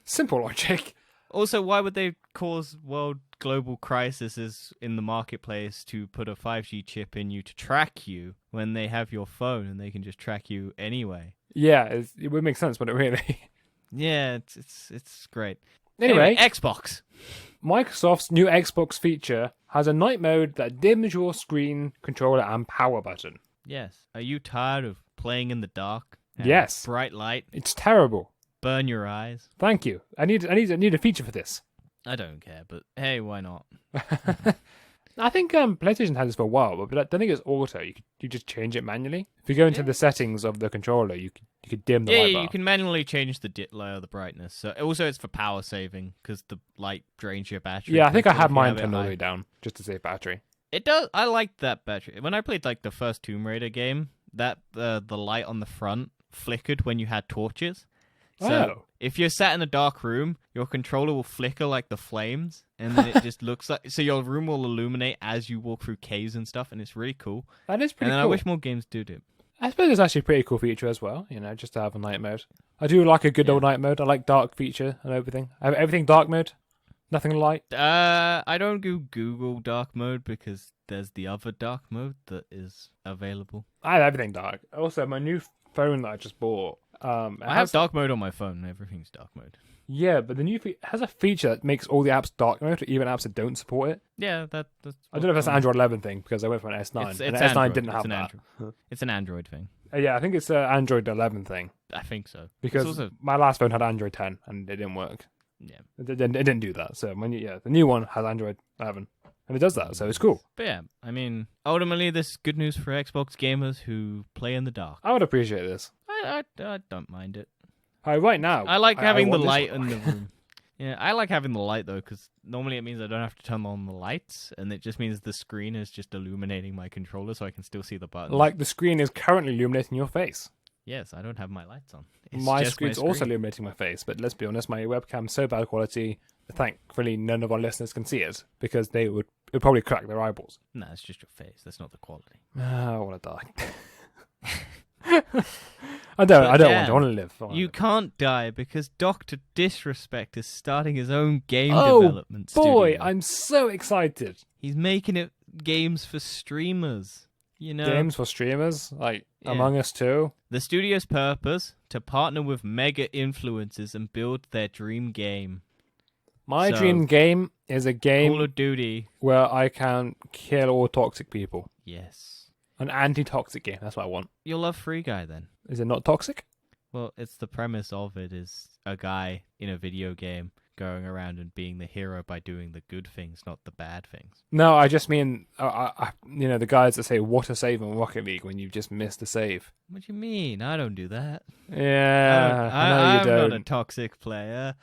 Simple logic. Also, why would they cause world global crises in the marketplace to put a 5G chip in you to track you when they have your phone and they can just track you anyway? Yeah, it would make sense, but it really... Yeah, it's great. Anyway, Xbox. Microsoft's new Xbox feature has a night mode that dims your screen, controller, and power button. Yes. Are you tired of playing in the dark? And Yes. Bright light It's terrible. burn your eyes. Thank you. I need a feature for this. I don't care, but hey, why not? I think PlayStation had this for a while, but I don't think it's auto. You just change it manually. If you go into the settings of the controller, you could dim the light bar. You can manually change the the brightness. So also, it's for power saving because the light drains your battery. Yeah, I think I quickly had if you mine have it turned all the high. way down just to save battery. It does. I liked that battery. When I played like the first Tomb Raider game, that the light on the front flickered when you had torches. So if you're sat in a dark room, your controller will flicker like the flames, and then it just looks like so your room will illuminate as you walk through caves and stuff, and it's really cool. That is pretty And then cool. I wish more games did it. I suppose it's actually a pretty cool feature as well, just to have a night mode. I do like a good old night mode. I like dark feature and everything. I have everything dark mode, nothing light. I don't do Google dark mode because there's the other dark mode that is available. I have everything dark. Also, my new phone that I just bought, I have dark mode on my phone. Everything's dark mode. Yeah, but the new has a feature that makes all the apps dark mode, even apps that don't support it. Yeah, that's. I don't know if that's an Android 11 thing because I went for an S9, It's and the Android. S9 didn't have It's an that. Android. It's an Android thing. Yeah, I think it's an Android 11 thing I think so. because It's also, my last phone had Android 10 and it didn't work. yeah. It didn't do that. So the new one has Android 11 and it does that. So it's cool. But yeah, I mean, ultimately, this is good news for Xbox gamers who play in the dark. I would appreciate this. I don't mind it. Right now, I like having the want this light one. in the room. Yeah, I like having the light though, because normally it means I don't have to turn on the lights, and it just means the screen is just illuminating my controller, so I can still see the buttons. Like the screen is currently illuminating your face. Yes, I don't have my lights on. It's My just screen's also illuminating my face, but let's be honest, my webcam's so bad quality. Thankfully, none of our listeners can see it because it would probably crack their eyeballs. No, it's just your face. That's not the quality. I want to die. I don't want to. I want to live. You can't die because Dr. Disrespect is starting his own game Oh, development boy, studio. I'm so excited. He's making it games for streamers. You know, games for streamers, like Yeah. Among Us 2. the studio's purpose to partner with mega influencers and build their dream game. My So, dream game is a game Call of Duty. where I can kill all toxic people. Yes. An anti-toxic game. That's what I want. You'll love Free Guy then. Is it not toxic? Well, it's the premise of it is a guy in a video game going around and being the hero by doing the good things, not the bad things. No, I just mean, the guys that say what a save in Rocket League when you've just missed a save. What do you mean? I don't do that. Yeah, I know you I'm don't. not a toxic player.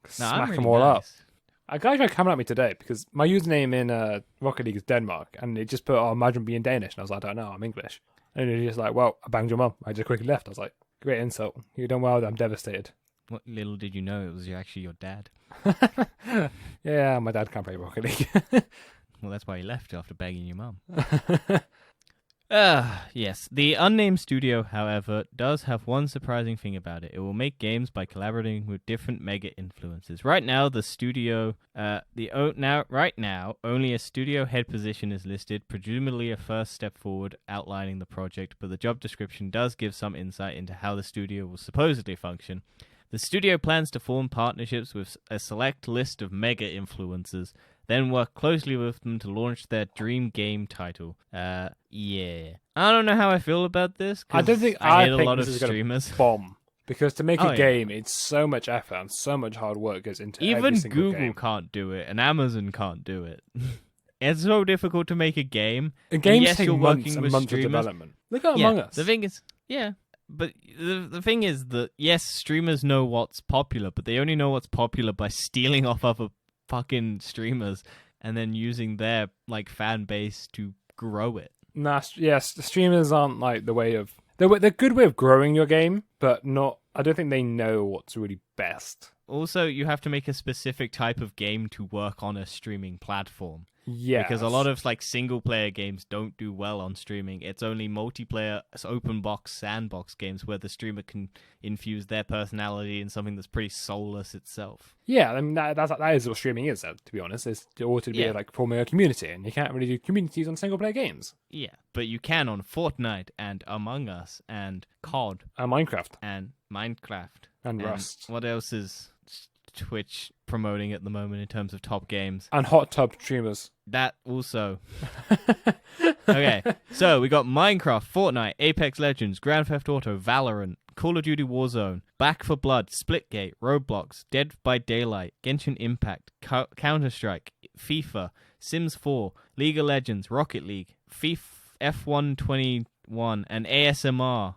No, Smack I'm them really all up. nice. A guy tried coming at me today because my username in Rocket League is Denmark, and it just put, imagine being Danish, and I was like, I don't know, I'm English. And he was just like, well, I banged your mum. I just quickly left. I was like, great insult. You've done well, I'm devastated. What little did you know it was actually your dad? Yeah, my dad can't play Rocket League. Well, that's why he left after begging your mum. Yes. The unnamed studio, however, does have one surprising thing about it. It will make games by collaborating with different mega influencers. Right now, the studio, only a studio head position is listed, presumably a first step forward outlining the project, but the job description does give some insight into how the studio will supposedly function. The studio plans to form partnerships with a select list of mega influencers, then work closely with them to launch their dream game title. Yeah. I don't know how I feel about this. I don't think I hate think a lot this of is gonna streamers. bomb. Because to make Oh, a yeah. game, it's so much effort and so much hard work goes into every Even single Google game. can't do it, and Amazon can't do it. It's so difficult to make a game. And games yes, take you're months working and with months of streamers. development. Look at Yeah, Among Us. the thing is, yeah. But the thing is that, yes, streamers know what's popular, but they only know what's popular by stealing off other fucking streamers and then using their fan base to grow it. Yes, the streamers aren't like the way of... They're a good way of growing your game, but not... I don't think they know what's really best. Also, you have to make a specific type of game to work on a streaming platform. Yeah. Because a lot of single-player games don't do well on streaming. It's only multiplayer, open box, sandbox games where the streamer can infuse their personality in something that's pretty soulless itself. Yeah, I mean, that is what streaming is, to be honest. It's ought to be Yeah. forming a community, and you can't really do communities on single-player games. Yeah, but you can on Fortnite and Among Us and COD And Minecraft. and Minecraft. And Rust. What else is Twitch promoting at the moment in terms of top games? And hot tub streamers. That also. Okay, so we got Minecraft, Fortnite, Apex Legends, Grand Theft Auto, Valorant, Call of Duty Warzone, Back 4 Blood, Splitgate, Roblox, Dead by Daylight, Genshin Impact, Counter-Strike, FIFA, Sims 4, League of Legends, Rocket League, FIFA, F1 21, and ASMR,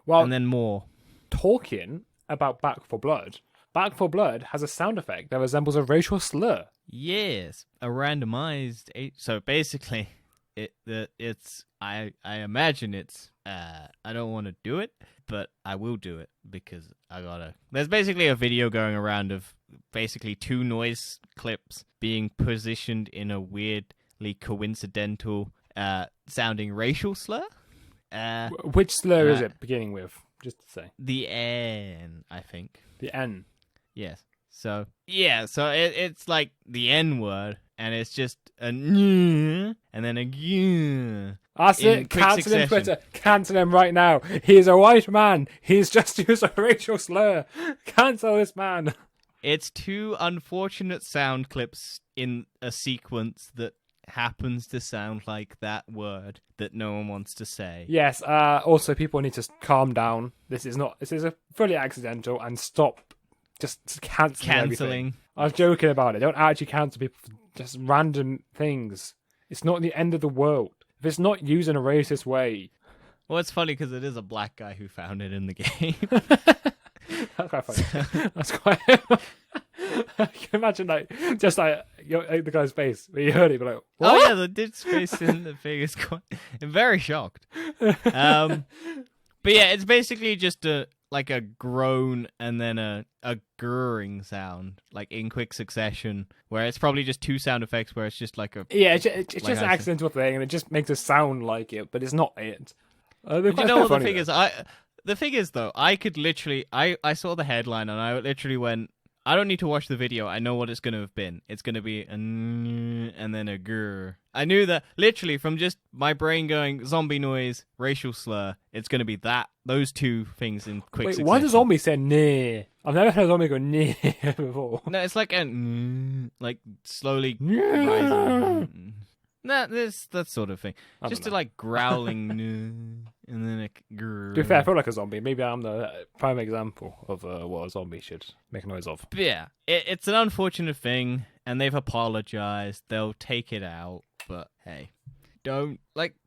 Well, and then more. talking about Back 4 Blood, Back 4 Blood has a sound effect that resembles a racial slur. Yes, a randomized. So basically, it's. I imagine it's. I don't want to do it, but I will do it because I gotta. There's basically a video going around of basically two noise clips being positioned in a weirdly coincidental sounding racial slur. Which slur is uh, it beginning with? Just to say. The N, I think. The N. Yes. So it's like the N word, and it's just a and then a g. That's In it. quick Cancel him, succession. Twitter. Cancel him right now. He is a white man. He's just used a racial slur. Cancel this man. It's two unfortunate sound clips in a sequence that happens to sound like that word that no one wants to say. Yes. Also, people need to calm down. This is a fully accidental, and stop just canceling everything. I was joking about it. Don't actually cancel people for just random things. It's not the end of the world. If it's not used in a racist way. Well, it's funny because it is a black guy who found it in the game. That's quite funny. That's quite... I can imagine, the guy's face. When you heard it, but like, what? Oh yeah, the dude's face in the thing is quite... I'm very shocked. But yeah, it's basically just a groan and then a grrring sound, like in quick succession, where it's probably just two sound effects where it's just like a... Yeah, it's just Like an I accidental thing, and it just makes it sound like it, but it's not it. You know what the thing is? The thing is, though, I could literally... I saw the headline and I literally went, I don't need to watch the video. I know what it's going to have been. It's going to be and then a grr. I knew that literally from just my brain going zombie noise, racial slur. It's going to be those two things in quick succession. Why does zombie say nah? I've never heard a zombie go nah before. No, it's like like slowly rising. Nah, that sort of thing. Just to like growling and then a grr. To be fair, I feel like a zombie. Maybe I'm the prime example of what a zombie should make a noise of. But yeah, it's an unfortunate thing, and they've apologized. They'll take it out, but hey, don't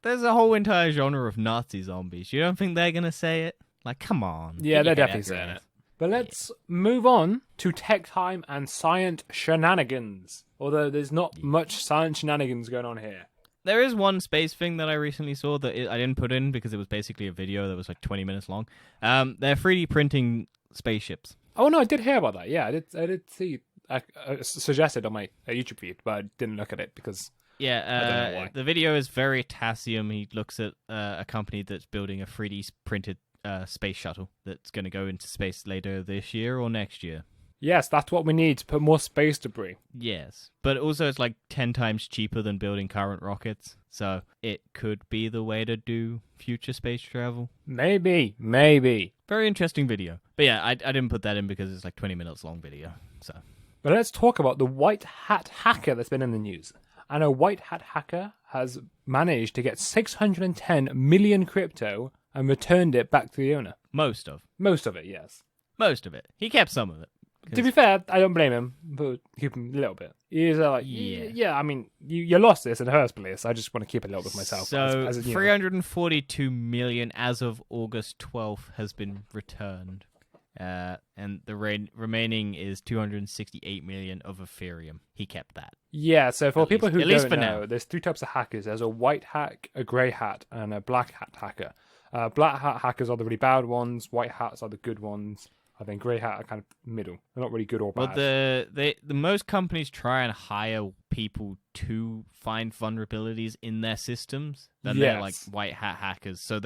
there's a whole entire genre of Nazi zombies. You don't think they're gonna say it? Like, come on. Yeah, they're definitely saying it. But let's move on to tech time and science shenanigans. Although there's not much science shenanigans going on here. There is one space thing that I recently saw that I didn't put in because it was basically a video that was like 20 minutes long. They're 3D printing spaceships. Oh no, I did hear about that. Yeah, I did see. I suggested on my YouTube feed, but I didn't look at it because I don't know why. The video is Veritasium. He looks at a company that's building a 3D printed space shuttle that's going to go into space later this year or next year. Yes, that's what we need to put more space debris. Yes, but also it's like 10 times cheaper than building current rockets, so it could be the way to do future space travel. Maybe. Very interesting video. But yeah, I didn't put that in because it's like 20 minutes long video. So. But let's talk about the white hat hacker that's been in the news. And a white hat hacker has managed to get 610 million crypto and returned it back to the owner. Most of it, yes. Most of it. He kept some of it. To be fair, I don't blame him, but keep him a little bit. He's like, yeah, I mean, you lost this in the first place. I just want to keep a little bit myself. So, 342 million as of August 12th has been returned. And the remaining is 268 million of Ethereum. He kept that. Yeah, so for people who don't know, now. There's two types of hackers. There's a white hat, a grey hat, and a black hat hacker. Black hat hackers are the really bad ones. White hats are the good ones. I think grey hat are kind of middle. They're not really good or bad. Well, the most companies try and hire people to find vulnerabilities in their systems. Then they're like white hat hackers. So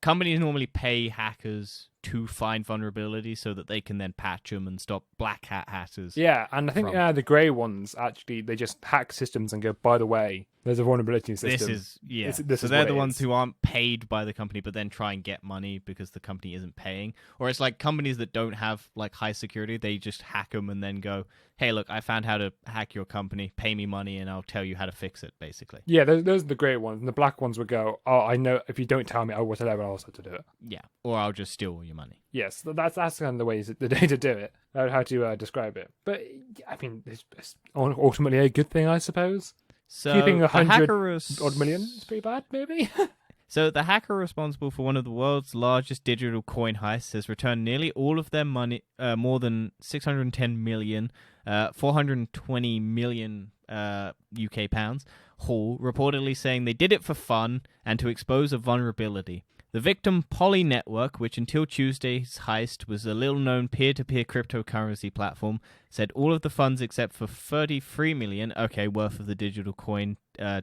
companies normally pay hackers to find vulnerabilities so that they can then patch them and stop black hat hackers. Yeah, and I think the grey ones, actually, they just hack systems and go, by the way, there's a vulnerability system. So they're the ones who aren't paid by the company but then try and get money because the company isn't paying. Or it's like companies that don't have like high security, they just hack them and then go, hey, look, I found how to hack your company, pay me money and I'll tell you how to fix it, basically. Yeah, those are the grey ones. And the black ones would go, oh, I know, if you don't tell me, I will tell everyone else how to do it. Yeah, or I'll just steal all your money. Yes, that's kind of the way to do it. How to describe it. But, I mean, it's ultimately a good thing, I suppose. So keeping 100-odd million is pretty bad, maybe? So the hacker responsible for one of the world's largest digital coin heists has returned nearly all of their money, more than 610 million, 420 million UK pounds, haul, reportedly saying they did it for fun and to expose a vulnerability. The victim Poly Network, which until Tuesday's heist was a little-known peer-to-peer cryptocurrency platform, said all of the funds except for 33 million, worth of the digital coin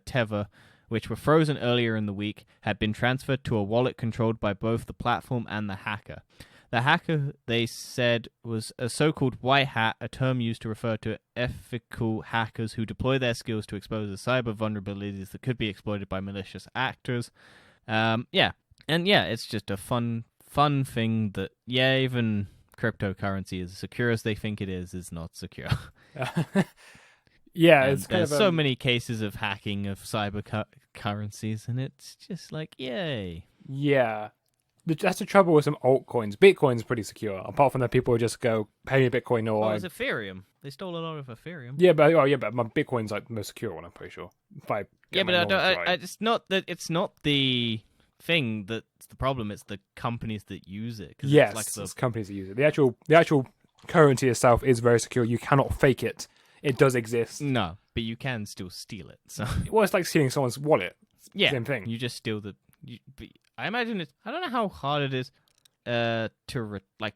Tether, which were frozen earlier in the week, had been transferred to a wallet controlled by both the platform and the hacker. The hacker, they said, was a so-called white hat, a term used to refer to ethical hackers who deploy their skills to expose the cyber vulnerabilities that could be exploited by malicious actors. And it's just a fun thing that, even cryptocurrency, as secure as they think it is not secure. It's kind of so many cases of hacking of cyber currencies, and it's just like, yay. Yeah. That's the trouble with some altcoins. Bitcoin's pretty secure, apart from that people just go, pay me Bitcoin or... Oh, it's Ethereum. They stole a lot of Ethereum. Yeah, but my Bitcoin's like the most secure one, I'm pretty sure. It's not that it's not the thing that's the problem, it's the companies that use it. Yes, it's companies that use it. The actual currency itself is very secure. You cannot fake it. It does exist. No, but you can still steal it. So well, it's like stealing someone's wallet. Same thing. You just steal I imagine I don't know how hard it is to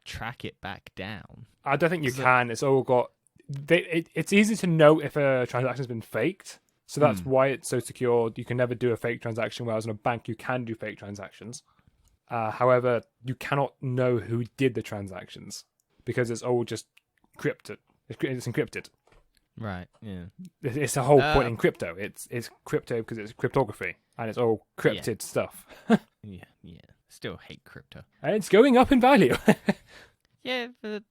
track it back down. I don't think you can. It's all got... It's easy to know if a transaction's been faked. So that's why it's so secure. You can never do a fake transaction, whereas in a bank you can do fake transactions. However, you cannot know who did the transactions because it's all just encrypted. It's encrypted. Right. Yeah. It's the whole point in crypto. It's crypto because it's cryptography and it's all cryptid stuff. Yeah. Still hate crypto. And it's going up in value. Yeah, but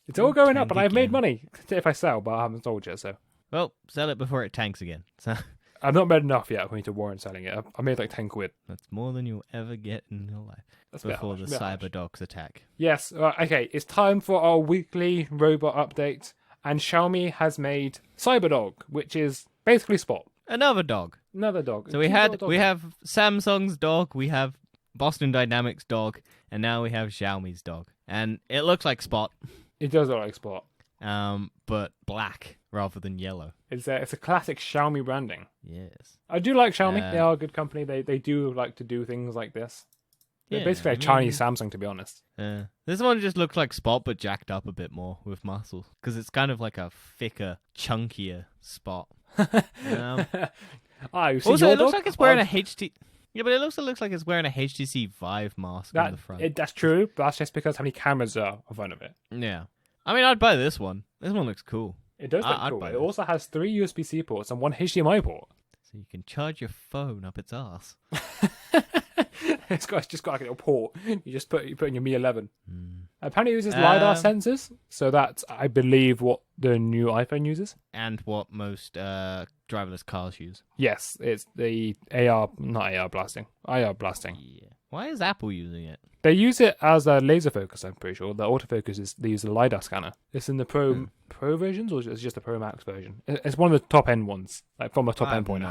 it's all going up, and I've made money if I sell, but I haven't sold yet. So, well, sell it before it tanks again. So I've not made enough yet for me to warrant selling it. I made like 10 quid. that's more than you'll ever get in your life. That's before the cyber dogs attack. Yes. Okay. It's time for our weekly robot update, and Xiaomi has made Cyberdog, which is basically Spot. Another dog. Another dog. So we have Samsung's dog, we have Boston Dynamics dog, and now we have Xiaomi's dog. And it looks like Spot. It does look like Spot. But black rather than yellow. It's a classic Xiaomi branding. Yes. I do like Xiaomi. They are a good company. They do like to do things like this. They're basically a Chinese Samsung, to be honest. This one just looks like Spot, but jacked up a bit more with muscle. Because it's kind of like a thicker, chunkier Spot. Also, it looks like it's wearing a HT... Yeah, but it looks like it's wearing a HTC Vive mask on the front. That's true, but that's just because how many cameras are in front of it. Yeah. I mean, I'd buy this one. This one looks cool. It does look cool. It also has 3 USB-C ports and 1 HDMI port. So you can charge your phone up its ass. It's just got like a little port. You just put in your Mi 11. Apparently it uses LiDAR sensors, so that's, I believe, what the new iPhone uses. And what most driverless cars use. Yes, it's the IR blasting. Yeah. Why is Apple using it? They use it as a laser focus, I'm pretty sure. The autofocus they use the LiDAR scanner. It's in the Pro versions, or is it just the Pro Max version? It's one of the top end ones, like from a top end point.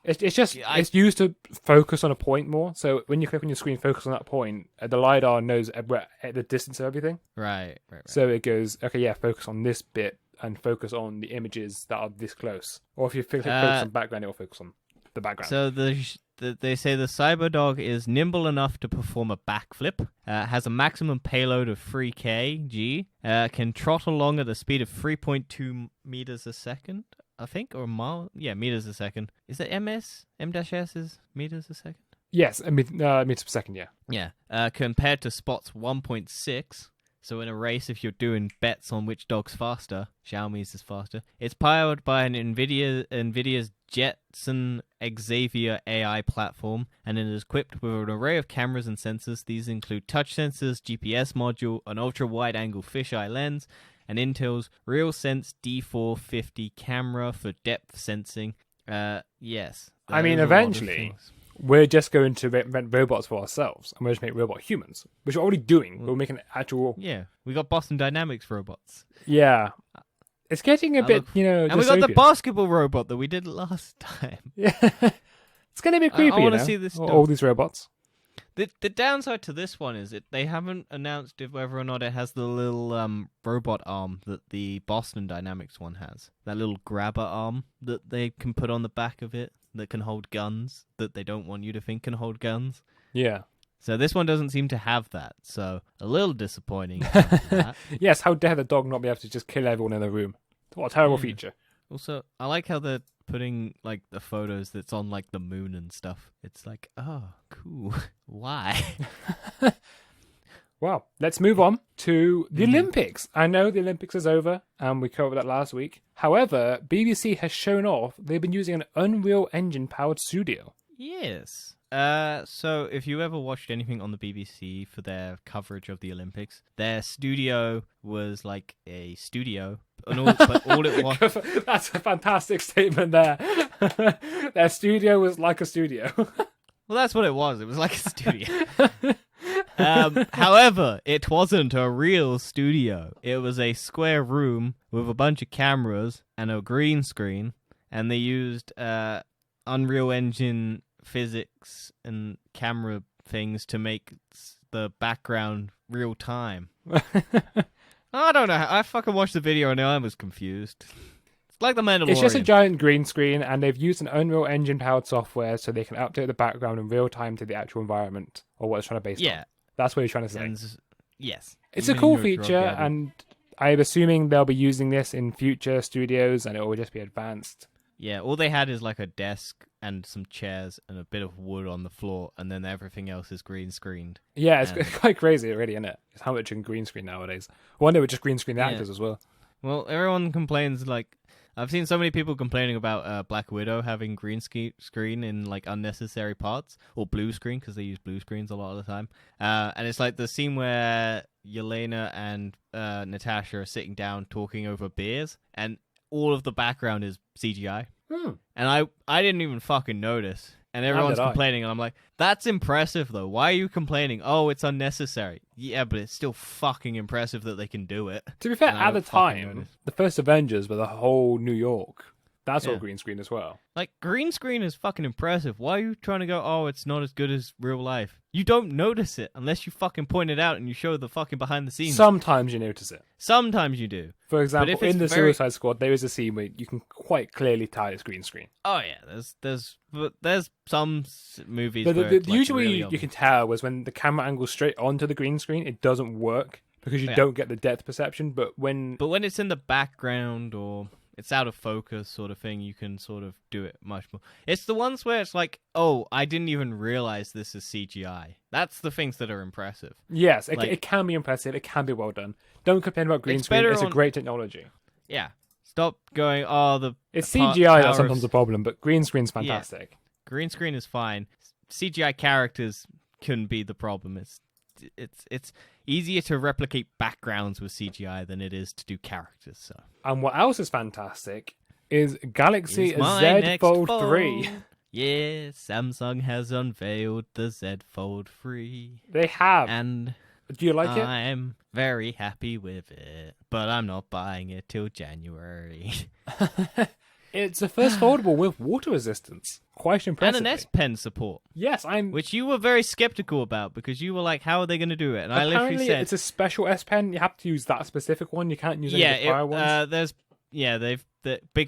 It's used to focus on a point more. So when you click on your screen, focus on that point. The LiDAR knows at the distance of everything. Right. So it goes, okay, focus on this bit and focus on the images that are this close. Or if you focus on background, it will focus on the background. So they say the Cyberdog is nimble enough to perform a backflip, has a maximum payload of 3 kg, can trot along at a speed of 3.2 meters a second, I think, or mile? Yeah, meters a second. Is that M-S is meters a second? Yes, meters per second, yeah. Yeah, compared to Spot's 1.6. So in a race, if you're doing bets on which dog's faster, Xiaomi's is faster. It's powered by an NVIDIA's Jetson Xavier AI platform, and it is equipped with an array of cameras and sensors. These include touch sensors, GPS module, an ultra-wide-angle fisheye lens, and Intel's RealSense D450 camera for depth sensing. Yes. I mean, eventually, we're just going to invent robots for ourselves, and we're just make robot humans, which we're already doing. We're making actual... Yeah, we got Boston Dynamics robots. Yeah. It's getting a bit, And we got the basketball robot that we did last time. Yeah. It's going to be creepy, I want to see this all these robots. The downside to this one is they haven't announced whether or not it has the little robot arm that the Boston Dynamics one has. That little grabber arm that they can put on the back of it that can hold guns that they don't want you to think can hold guns. Yeah. So this one doesn't seem to have that. So a little disappointing. Yes, how dare the dog not be able to just kill everyone in the room? What a terrible feature. Also, I like how they're putting like the photos that's on like the moon and stuff. It's like, oh, cool. Why? Well, let's move on to the Olympics. I know the Olympics is over, and we covered that last week. However, BBC has shown off they've been using an Unreal Engine-powered studio. Yes. So if you ever watched anything on the BBC for their coverage of the Olympics, their studio was like a studio, but all it was... That's a fantastic statement there. Their studio was like a studio. Well, that's what it was. It was like a studio. However, it wasn't a real studio. It was a square room with a bunch of cameras and a green screen, and they used Unreal Engine physics and camera things to make the background real time. I don't know. I fucking watched the video and I was confused. It's like the Mandalorian. It's just a giant green screen, and they've used an Unreal Engine powered software so they can update the background in real time to the actual environment or what it's trying to base on. That's what he's trying to say. Yes. It's a cool feature, and I'm assuming they'll be using this in future studios, and it will just be advanced, Yeah, all they had is like a desk and some chairs and a bit of wood on the floor, and then everything else is green screened. Yeah, it's And- quite crazy already, isn't it? It's how much you can green screen nowadays. One day we just green screen the Yeah. actors as well. Well, everyone complains, like, I've seen so many people complaining about Black Widow having green screen in, like, unnecessary parts, or blue screen, because they use blue screens a lot of the time. And it's like the scene where Yelena and Natasha are sitting down talking over beers, and all of the background is CGI. And I didn't even fucking notice. And everyone's did I. complaining, and I'm like, that's impressive, though. Why are you complaining? Oh, it's unnecessary. Yeah, but it's still fucking impressive that they can do it. To be fair, And I at the don't fucking time, notice. the first Avengers were the whole New York. That's all Yeah. green screen as well. Like, green screen is fucking impressive. Why are you trying to go, oh, it's not as good as real life? You don't notice it unless you fucking point it out and you show the fucking behind the scenes. Sometimes you notice it. Sometimes you do. For example, if it's in the very- Suicide Squad, there is a scene where you can quite clearly tell it's green screen. Oh, yeah, there's some movies But where the it's, like, usually really you obvious. can tell was when the camera angles straight onto the green screen, it doesn't work because you Yeah. don't get the depth perception. But when But when it's in the background or it's out of focus sort of thing, you can sort of do it much more. It's the ones where it's like, oh, I didn't even realize this is CGI. That's the things that are impressive. yes, like- it can be impressive, it can be well done. Don't complain about green It's screen. better It's a on- great technology. Yeah. Stop going, oh, It's the power CGI that's of- sometimes a problem, but green screen's fantastic. Green screen is fine. CGI characters can be the problem. It's easier to replicate backgrounds with CGI than it is to do characters. So And what else is fantastic is Galaxy Is my Z next Fold 3. Yeah, Samsung has unveiled the Z Fold 3. They have. And Do you like it? I'm very happy with it. But I'm not buying it till January. It's the first foldable with water resistance. Quite And impressive. an S Pen support, Yes, I'm. which you were very skeptical about because you were like, how are they going to do it? And I Apparently, literally said, it's a special S Pen. You have to use that specific one. You can't use any of the prior ones.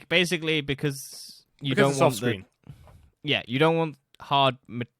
Basically because you Because don't it's want soft screen. you don't want hard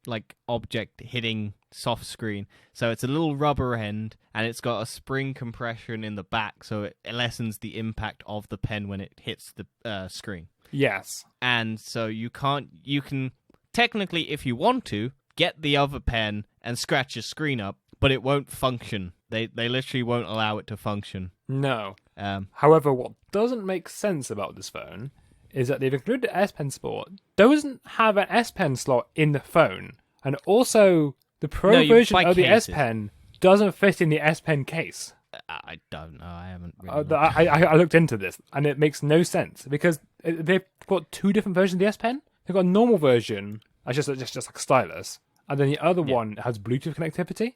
like object hitting soft screen, so it's a little rubber end and it's got a spring compression in the back, so it lessens the impact of the pen when it hits the screen. Yes. And so you can technically, if you want to, get the other pen and scratch your screen up, but it won't function. They literally won't allow it to function. No. Um, However, what doesn't make sense about this phone is that they've included the S Pen support, doesn't have an S Pen slot in the phone, and also the Pro No, you version buy of the S cases. Pen doesn't fit in the S Pen case. I don't know. I haven't really looked. I looked into this, and it makes no sense because they've got two different versions of the S Pen. They've got a normal version, that's just like a stylus, and then the other one has Bluetooth connectivity.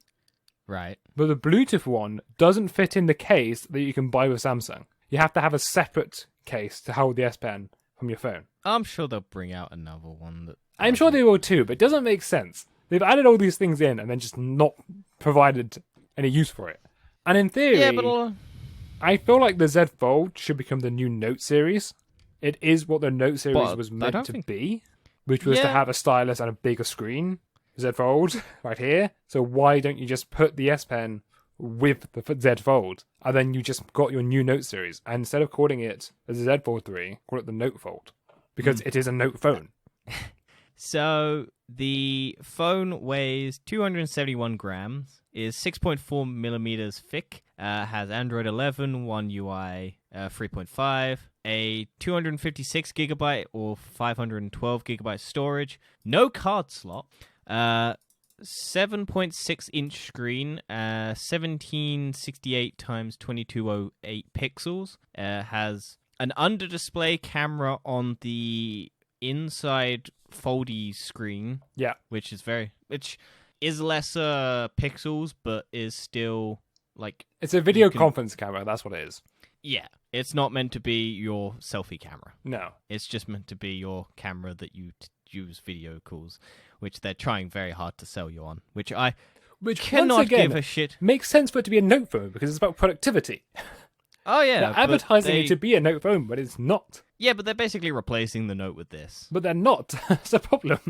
Right. But the Bluetooth one doesn't fit in the case that you can buy with Samsung. You have to have a separate case to hold the S Pen from your phone. I'm sure they'll bring out another one that. I'm sure they will too, but it doesn't make sense. They've added all these things in and then just not provided any use for it. And in theory, Yeah, but I feel like the Z Fold should become the new Note series. It is what the Note series But was I meant don't to think- be, which was to Yeah. have a stylus and a bigger screen. Z Fold right here. So why don't you just put the S Pen with the Z Fold, and then you just got your new Note series? And instead of calling it the Z Fold 3, call it the Note Fold, because it is a Note phone. So the phone weighs 271 grams, is 6.4 millimeters thick, has Android 11, One UI 3.5, a 256 gigabyte or 512 gigabyte storage, no card slot, 7.6 inch screen, 1768 times 2208 pixels, has an under display camera on the inside foldy screen, Yeah. which is lesser pixels, but is still like, It's a video You can- conference camera, that's what it is. yeah, it's not meant to be your selfie camera. No. It's just meant to be your camera that you use video calls, which they're trying very hard to sell you on, which I Which cannot once again give a shit. makes sense for it to be a Note phone because it's about productivity. Oh yeah, They're but advertising they- it to be a Note phone, but it's not. yeah, but they're basically replacing the Note with this. But they're not. That's the problem.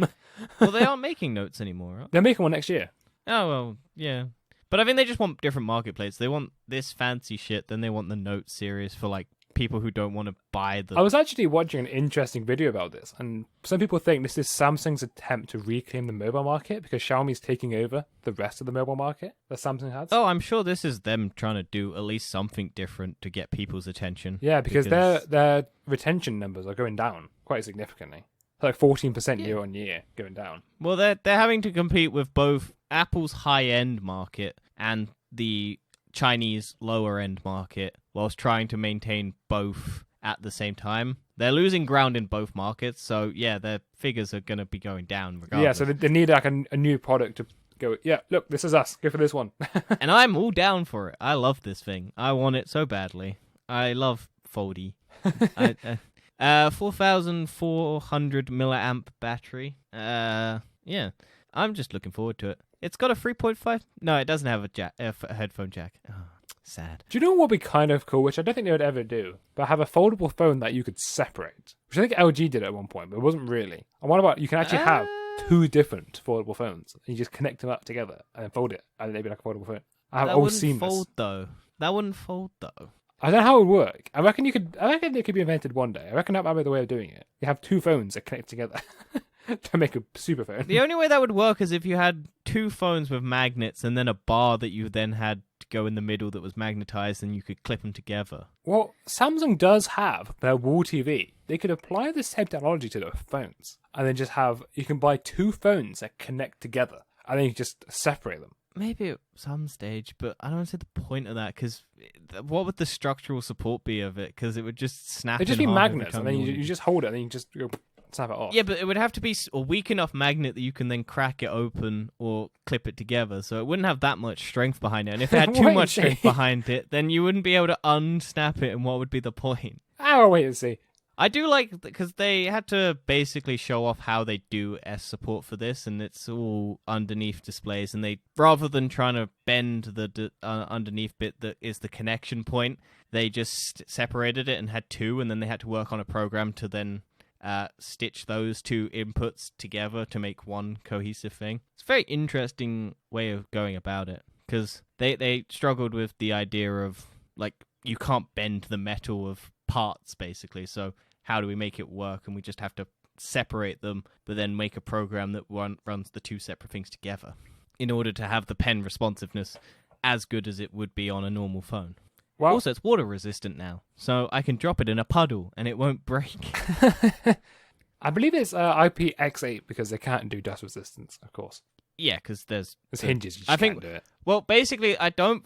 Well, they aren't making Notes anymore, right? They're making one next year. Oh well, yeah. But I think they just want different marketplaces. They want this fancy shit, then they want the Note series for like people who don't want to buy the. I was actually watching an interesting video about this, and some people think this is Samsung's attempt to reclaim the mobile market because Xiaomi's taking over the rest of the mobile market that Samsung has. Oh, I'm sure this is them trying to do at least something different to get people's attention. Yeah, because their retention numbers are going down quite significantly. Like 14% year on year going down. Well, they're having to compete with both Apple's high-end market and the Chinese lower-end market whilst trying to maintain both at the same time. They're losing ground in both markets, so yeah, their figures are going to be going down regardless. Yeah, so they need like a new product to go, yeah, look, this is us. Go for this one. And I'm all down for it. I love this thing. I want it so badly. I love Foldy. 4,400 milliamp battery. Yeah, I'm just looking forward to it. It's got a 3.5. No, it doesn't have a headphone jack. Oh, sad. Do you know what would be kind of cool, which I don't think they would ever do, but have a foldable phone that you could separate, which I think LG did at one point, but it wasn't really. And what about you can actually have two different foldable phones, and you just connect them up together and then fold it, and they'd be like a foldable phone. I have all seen this. That wouldn't fold though. I don't know how it would work. I reckon it could be invented one day. I reckon that might be the way of doing it. You have two phones that connect together to make a super phone. The only way that would work is if you had two phones with magnets and then a bar that you then had to go in the middle that was magnetized and you could clip them together. Well, Samsung does have their wall TV. They could apply this same technology to their phones and then just you can buy two phones that connect together and then you just separate them. Maybe at some stage, but I don't see the point of that, because what would the structural support be of it? Because it would just snap. It'd just be magnets, and then you just hold it, and then you just snap it off. Yeah, but it would have to be a weak enough magnet that you can then crack it open or clip it together, so it wouldn't have that much strength behind it. And if it had too much strength behind it, then you wouldn't be able to unsnap it, and what would be the point? I'll wait and see. I do like, because they had to basically show off how they do S support for this, and it's all underneath displays, and they, rather than trying to bend the underneath bit that is the connection point, they just separated it and had two, and then they had to work on a program to then stitch those two inputs together to make one cohesive thing. It's a very interesting way of going about it, because they struggled with the idea of, like, you can't bend the metal of parts, basically, so how do we make it work? And we just have to separate them, but then make a program that runs the two separate things together in order to have the pen responsiveness as good as it would be on a normal phone. Well, also, it's water resistant now, so I can drop it in a puddle and it won't break. I believe it's IPX8 because they can't do dust resistance, of course. Yeah, because there's hinges. You just can't do it. Well, basically,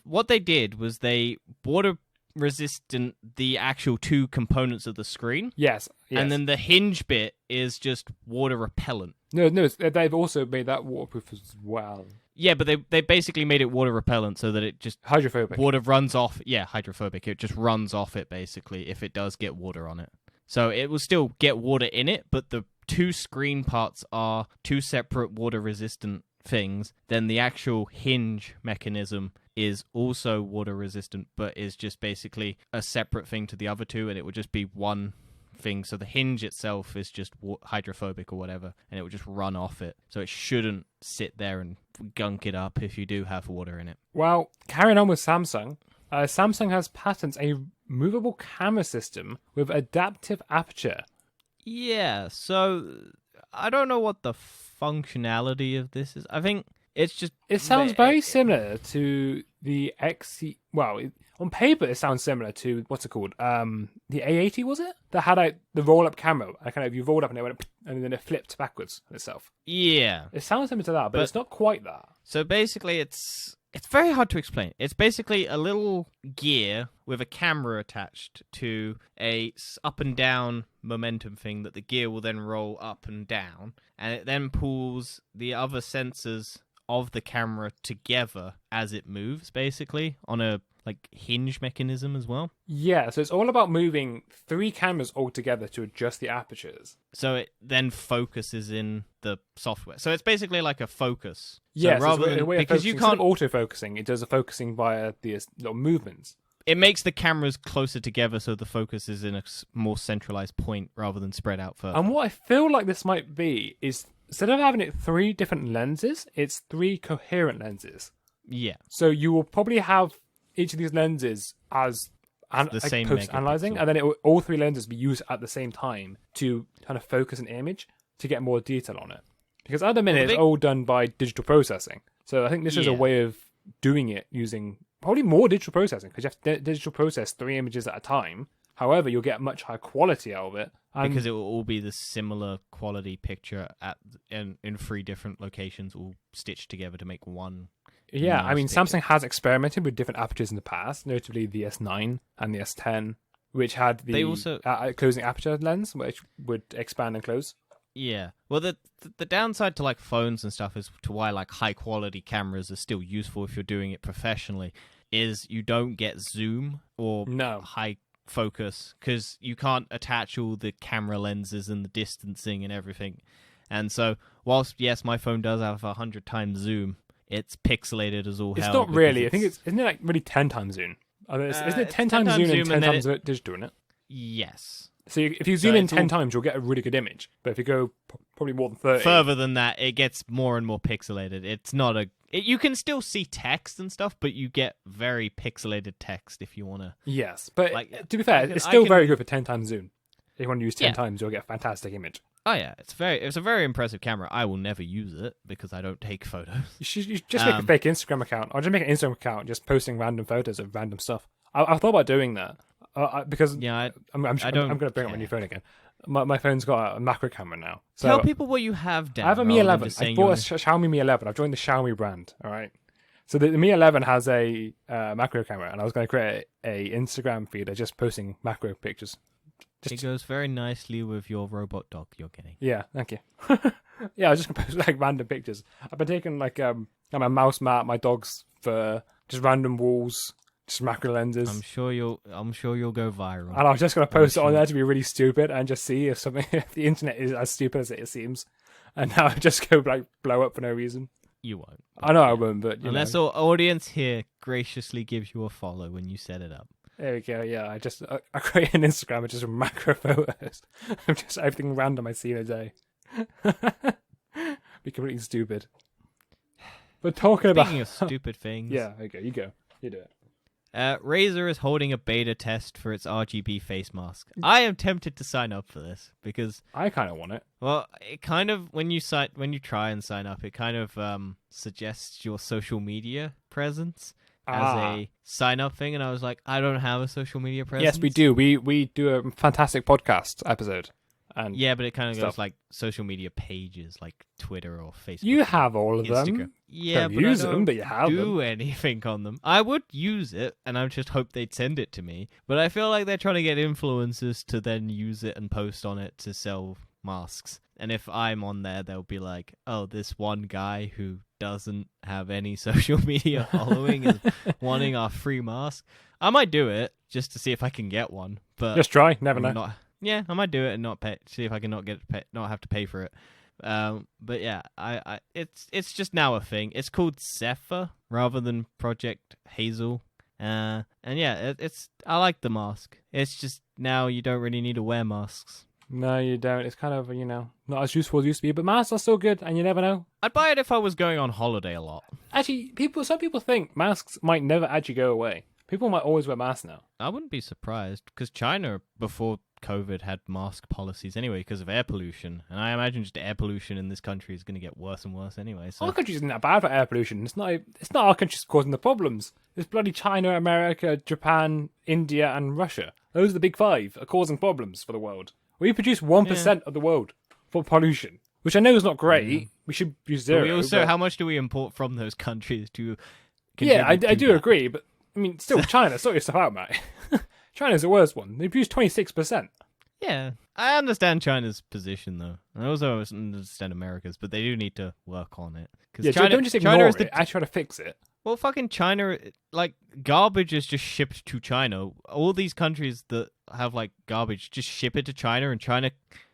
what they did was they water resistant the actual two components of the screen. Yes. And then the hinge bit is just water repellent. No, they've also made that waterproof as well. Yeah, but they basically made it water repellent so that it just... Hydrophobic. Water runs off... Yeah, hydrophobic. It just runs off it, basically, if it does get water on it. So it will still get water in it, but the two screen parts are two separate water-resistant things. Then the actual hinge mechanism is also water resistant, but is just basically a separate thing to the other two, and it would just be one thing. So the hinge itself is just hydrophobic or whatever, and it would just run off it. So it shouldn't sit there and gunk it up if you do have water in it. Well, carrying on with Samsung, Samsung has patented a movable camera system with adaptive aperture. Yeah, so I don't know what the functionality of this is. I think it's just... It sounds very similar to the XC... Well, on paper it sounds similar to, what's it called? The A80, was it? That had the roll-up camera. You rolled up and it went, and then it flipped backwards itself. Yeah. It sounds similar to that, but it's not quite that. So basically it's very hard to explain. It's basically a little gear with a camera attached to a up and down momentum thing that the gear will then roll up and down, and it then pulls the other sensors of the camera together as it moves, basically, on a hinge mechanism as well. Yeah, so it's all about moving three cameras all together to adjust the apertures. So it then focuses in the software. So it's basically like a focus. Yeah, so rather than, because you can't auto-focusing, it does the focusing via the little movements. It makes the cameras closer together so the focus is in a more centralized point rather than spread out further. And what I feel like this might be is, instead of having it three different lenses, it's three coherent lenses. Yeah. So you will probably have each of these lenses as the same post-analyzing, megapixel. and then all three lenses be used at the same time to kind of focus an image to get more detail on it. Because at the minute, it's all done by digital processing. So I think this is a way of doing it using probably more digital processing, because you have to digital process 3 images at a time. However, you'll get much higher quality out of it. Because it will all be the similar quality picture in 3 different locations, all stitched together to make one. Yeah, I mean, picture. Samsung has experimented with different apertures in the past, notably the S9 and the S10, which had the closing aperture lens, which would expand and close. Yeah. Well, the downside to like phones and stuff is to why like high quality cameras are still useful if you're doing it professionally is you don't get zoom or high focus because you can't attach all the camera lenses and the distancing and everything. And so whilst yes, my phone does have 100 times zoom, it's pixelated as all hell. It's not really. I think isn't it like really 10 times zoom? Isn't it 10 times zoom and 10 times digital in it? Yes. So if you zoom in 10 times, you'll get a really good image. But if you go probably more than 30... Further than that, it gets more and more pixelated. It's not you can still see text and stuff, but you get very pixelated text if you want to... Yes, but to be fair, it's still very good for 10 times zoom. If you want to use 10 times, you'll get a fantastic image. Oh yeah, it's a very impressive camera. I will never use it because I don't take photos. You should just make a fake Instagram account, or just make an Instagram account just posting random photos of random stuff. I thought about doing that. Because I'm going to bring up my new phone again. My phone's got a macro camera now. So tell people what you have, Dan. I have a Mi 11. I bought a Xiaomi Mi 11. I've joined the Xiaomi brand. All right. So the Mi 11 has a macro camera, and I was going to create a Instagram feed of just posting macro pictures. It goes very nicely with your robot dog you're getting. Yeah, thank you. Yeah, I was just going to post like random pictures. I've been taking like my mouse mat, my dog's fur, just random walls. Just macro lenses. I'm sure you'll go viral. And I'm just gonna post it on there to be really stupid and just see if the internet is as stupid as it seems. And now I just go like blow up for no reason. You won't. I know I won't, but unless our audience here graciously gives you a follow when you set it up. There we go. Yeah, I create an Instagram with just macro photos of just everything random I see in a day. Be completely stupid. But Speaking of stupid things, yeah, okay, you go, you do it. Razer is holding a beta test for its RGB face mask. I am tempted to sign up for this because I kind of want it. Well, it kind of when you try and sign up, it kind of suggests your social media presence as a sign up thing, and I was like, I don't have a social media presence. Yes, we do. We do a fantastic podcast episode. And yeah, but it kind of goes like social media pages, like Twitter or Facebook. You have all of Instagram. them. Yeah, don't but use I don't them, but you have do them. anything on them. I would use it, and I just hope they'd send it to me. But I feel like they're trying to get influencers to then use it and post on it to sell masks. And if I'm on there, they'll be like, "Oh, this one guy who doesn't have any social media following is wanting our free mask." I might do it just to see if I can get one. But just try. Never know. Yeah, I might do it and not pay. See if I can not have to pay for it. But yeah, it's just now a thing. It's called Zephyr rather than Project Hazel. And yeah, I like the mask. It's just now you don't really need to wear masks. No, you don't. It's kind of not as useful as it used to be. But masks are still good, and you never know. I'd buy it if I was going on holiday a lot. Actually, some people think masks might never actually go away. People might always wear masks now. I wouldn't be surprised because China before COVID had mask policies anyway because of air pollution, and I imagine just air pollution in this country is going to get worse and worse anyway. So our country isn't that bad for air pollution. It's not our country's causing the problems. It's bloody China, America, Japan, India, and Russia. Those are the big 5 are causing problems for the world. We produce 1% of the world for pollution, which I know is not great. We should use 0. But we also, how much do we import from those countries to? Yeah, I do agree, but I mean, still, China, sort yourself out, mate. China's the worst one. They produce 26%. Yeah, I understand China's position, though. I also understand America's, but they do need to work on it. Yeah, don't just ignore it. I try to fix it. Well, fucking China, like, garbage is just shipped to China. All these countries that have, like, garbage just ship it to China, and China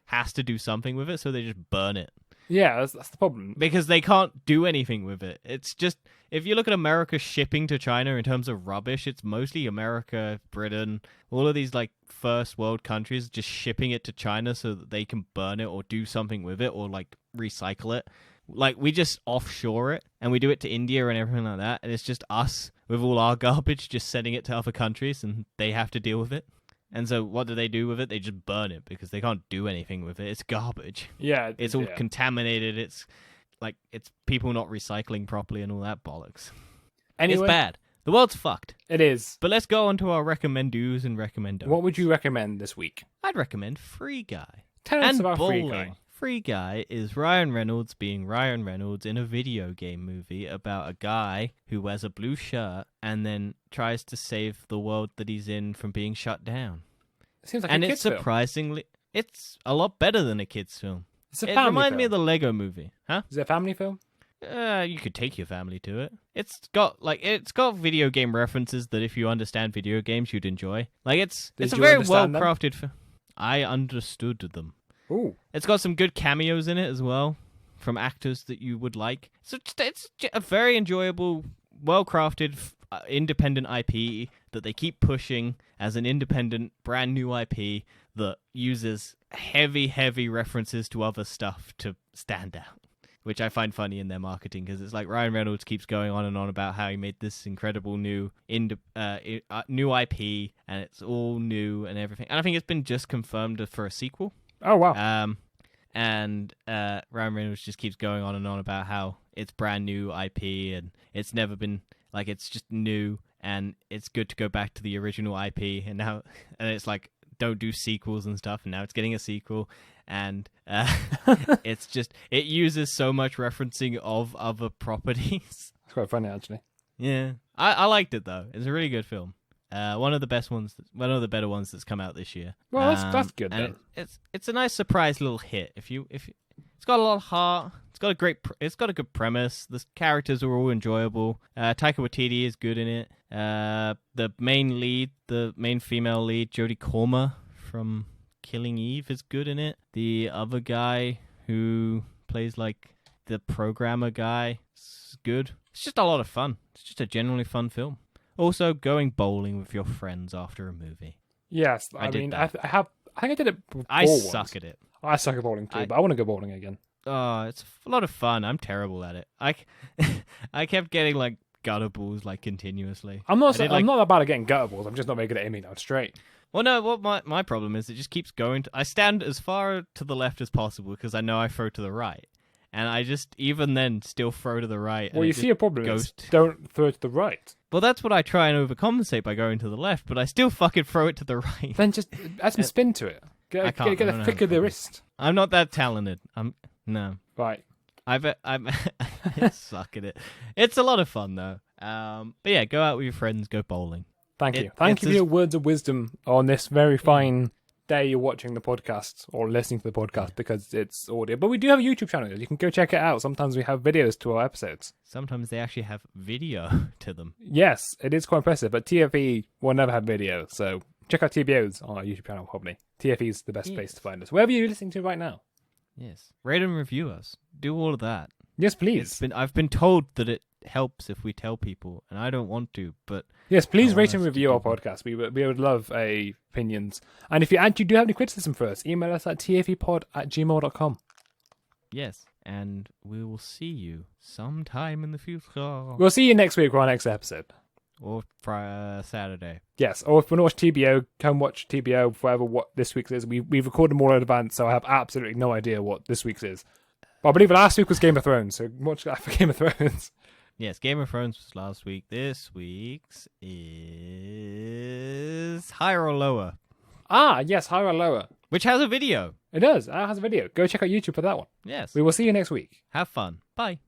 has to do something with it, so they just burn it. Yeah, that's the problem. Because they can't do anything with it. It's just, if you look at America shipping to China in terms of rubbish, it's mostly America, Britain, all of these like first world countries just shipping it to China so that they can burn it or do something with it or like recycle it. Like we just offshore it and we do it to India and everything like that. And it's just us with all our garbage, just sending it to other countries, and they have to deal with it. And so what do they do with it? They just burn it because they can't do anything with it. It's garbage. Yeah. It's all contaminated. It's people not recycling properly and all that bollocks. Anyway, it's bad. The world's fucked. It is. But let's go on to our recommend-dos and recommend-don'ts. What would you recommend this week? I'd recommend Free Guy. Tell us about bowling. Free Guy. Free Guy is Ryan Reynolds being Ryan Reynolds in a video game movie about a guy who wears a blue shirt and then tries to save the world that he's in from being shut down. It seems like and a it's kid's film. surprisingly, it's a lot better than a kid's film. It's a It family reminds film. me of the Lego movie, huh? Is it a family film? You could take your family to it. It's got video game references that if you understand video games, you'd enjoy. Like it's Did a you very understand well crafted film. I understood them. Ooh. It's got some good cameos in it as well from actors that you would like. So it's a very enjoyable, well-crafted, independent IP that they keep pushing as an independent, brand new IP that uses heavy references to other stuff to stand out, which I find funny in their marketing because it's like Ryan Reynolds keeps going on and on about how he made this incredible new IP and it's all new and everything. And I think it's been just confirmed for a sequel. Oh, wow. And Ryan Reynolds just keeps going on and on about how it's brand new IP and it's never been like it's just new and it's good to go back to the original IP and it's like don't do sequels and stuff and now it's getting a sequel and it's just it uses so much referencing of other properties. It's quite funny, actually. Yeah, I liked it though. It's a really good film. One of the best ones, one of the better ones that's come out this year. Well, that's good. And Then. it's a nice surprise little hit. If it's got a lot of heart. It's got a good premise. The characters are all enjoyable. Taika Waititi is good in it. The main female lead, Jodie Comer from Killing Eve, is good in it. The other guy who plays like the programmer guy is good. It's just a lot of fun. It's just a genuinely fun film. Also, going bowling with your friends after a movie. Yes, I think I did it before. I suck at it. I suck at bowling too, but I want to go bowling again. Oh, it's a lot of fun. I'm terrible at it. I kept getting like gutter balls like continuously. I'm not that bad at getting gutter balls. I'm just not very good at aiming out straight. Well, no. What my problem is, it just keeps going. I stand as far to the left as possible because I know I throw to the right, and I just even then still throw to the right. Well, you see a problem. Don't throw to the right. Well, that's what I try and overcompensate by going to the left, but I still fucking throw it to the right. Then just add some spin to it. Get the flick of the wrist. I'm not that talented. No. Right. I suck at it. It's a lot of fun though. But yeah, go out with your friends, go bowling. Thank you. Thank you for your words of wisdom on this very fine day you're watching the podcast or listening to the podcast because it's audio. But we do have a YouTube channel. You can go check it out. Sometimes we have videos to our episodes. Sometimes they actually have video to them. Yes, it is quite impressive. But TFE will never have video. So check out TBOs on our YouTube channel, probably. TFE is the best place to find us. Wherever you're listening to right now. Yes. Rate and review us. Do all of that. Yes, please. I've been told that it helps if we tell people, and I don't want to, but... Yes, please rate and review our podcast. We would love opinions. And if you actually do have any criticism for us, email us at tfepod@gmail.com. Yes, and we will see you sometime in the future. We'll see you next week for our next episode. Or Saturday. Yes, or if you want to watch TBO, come watch TBO forever what this week's is. We've recorded them all in advance, so I have absolutely no idea what this week's is. But I believe last week was Game of Thrones, so watch that for Game of Thrones. Yes, Game of Thrones was last week. This week's is Higher or Lower. Ah, yes, Higher or Lower. Which has a video. It does. It has a video. Go check out YouTube for that one. Yes. We will see you next week. Have fun. Bye.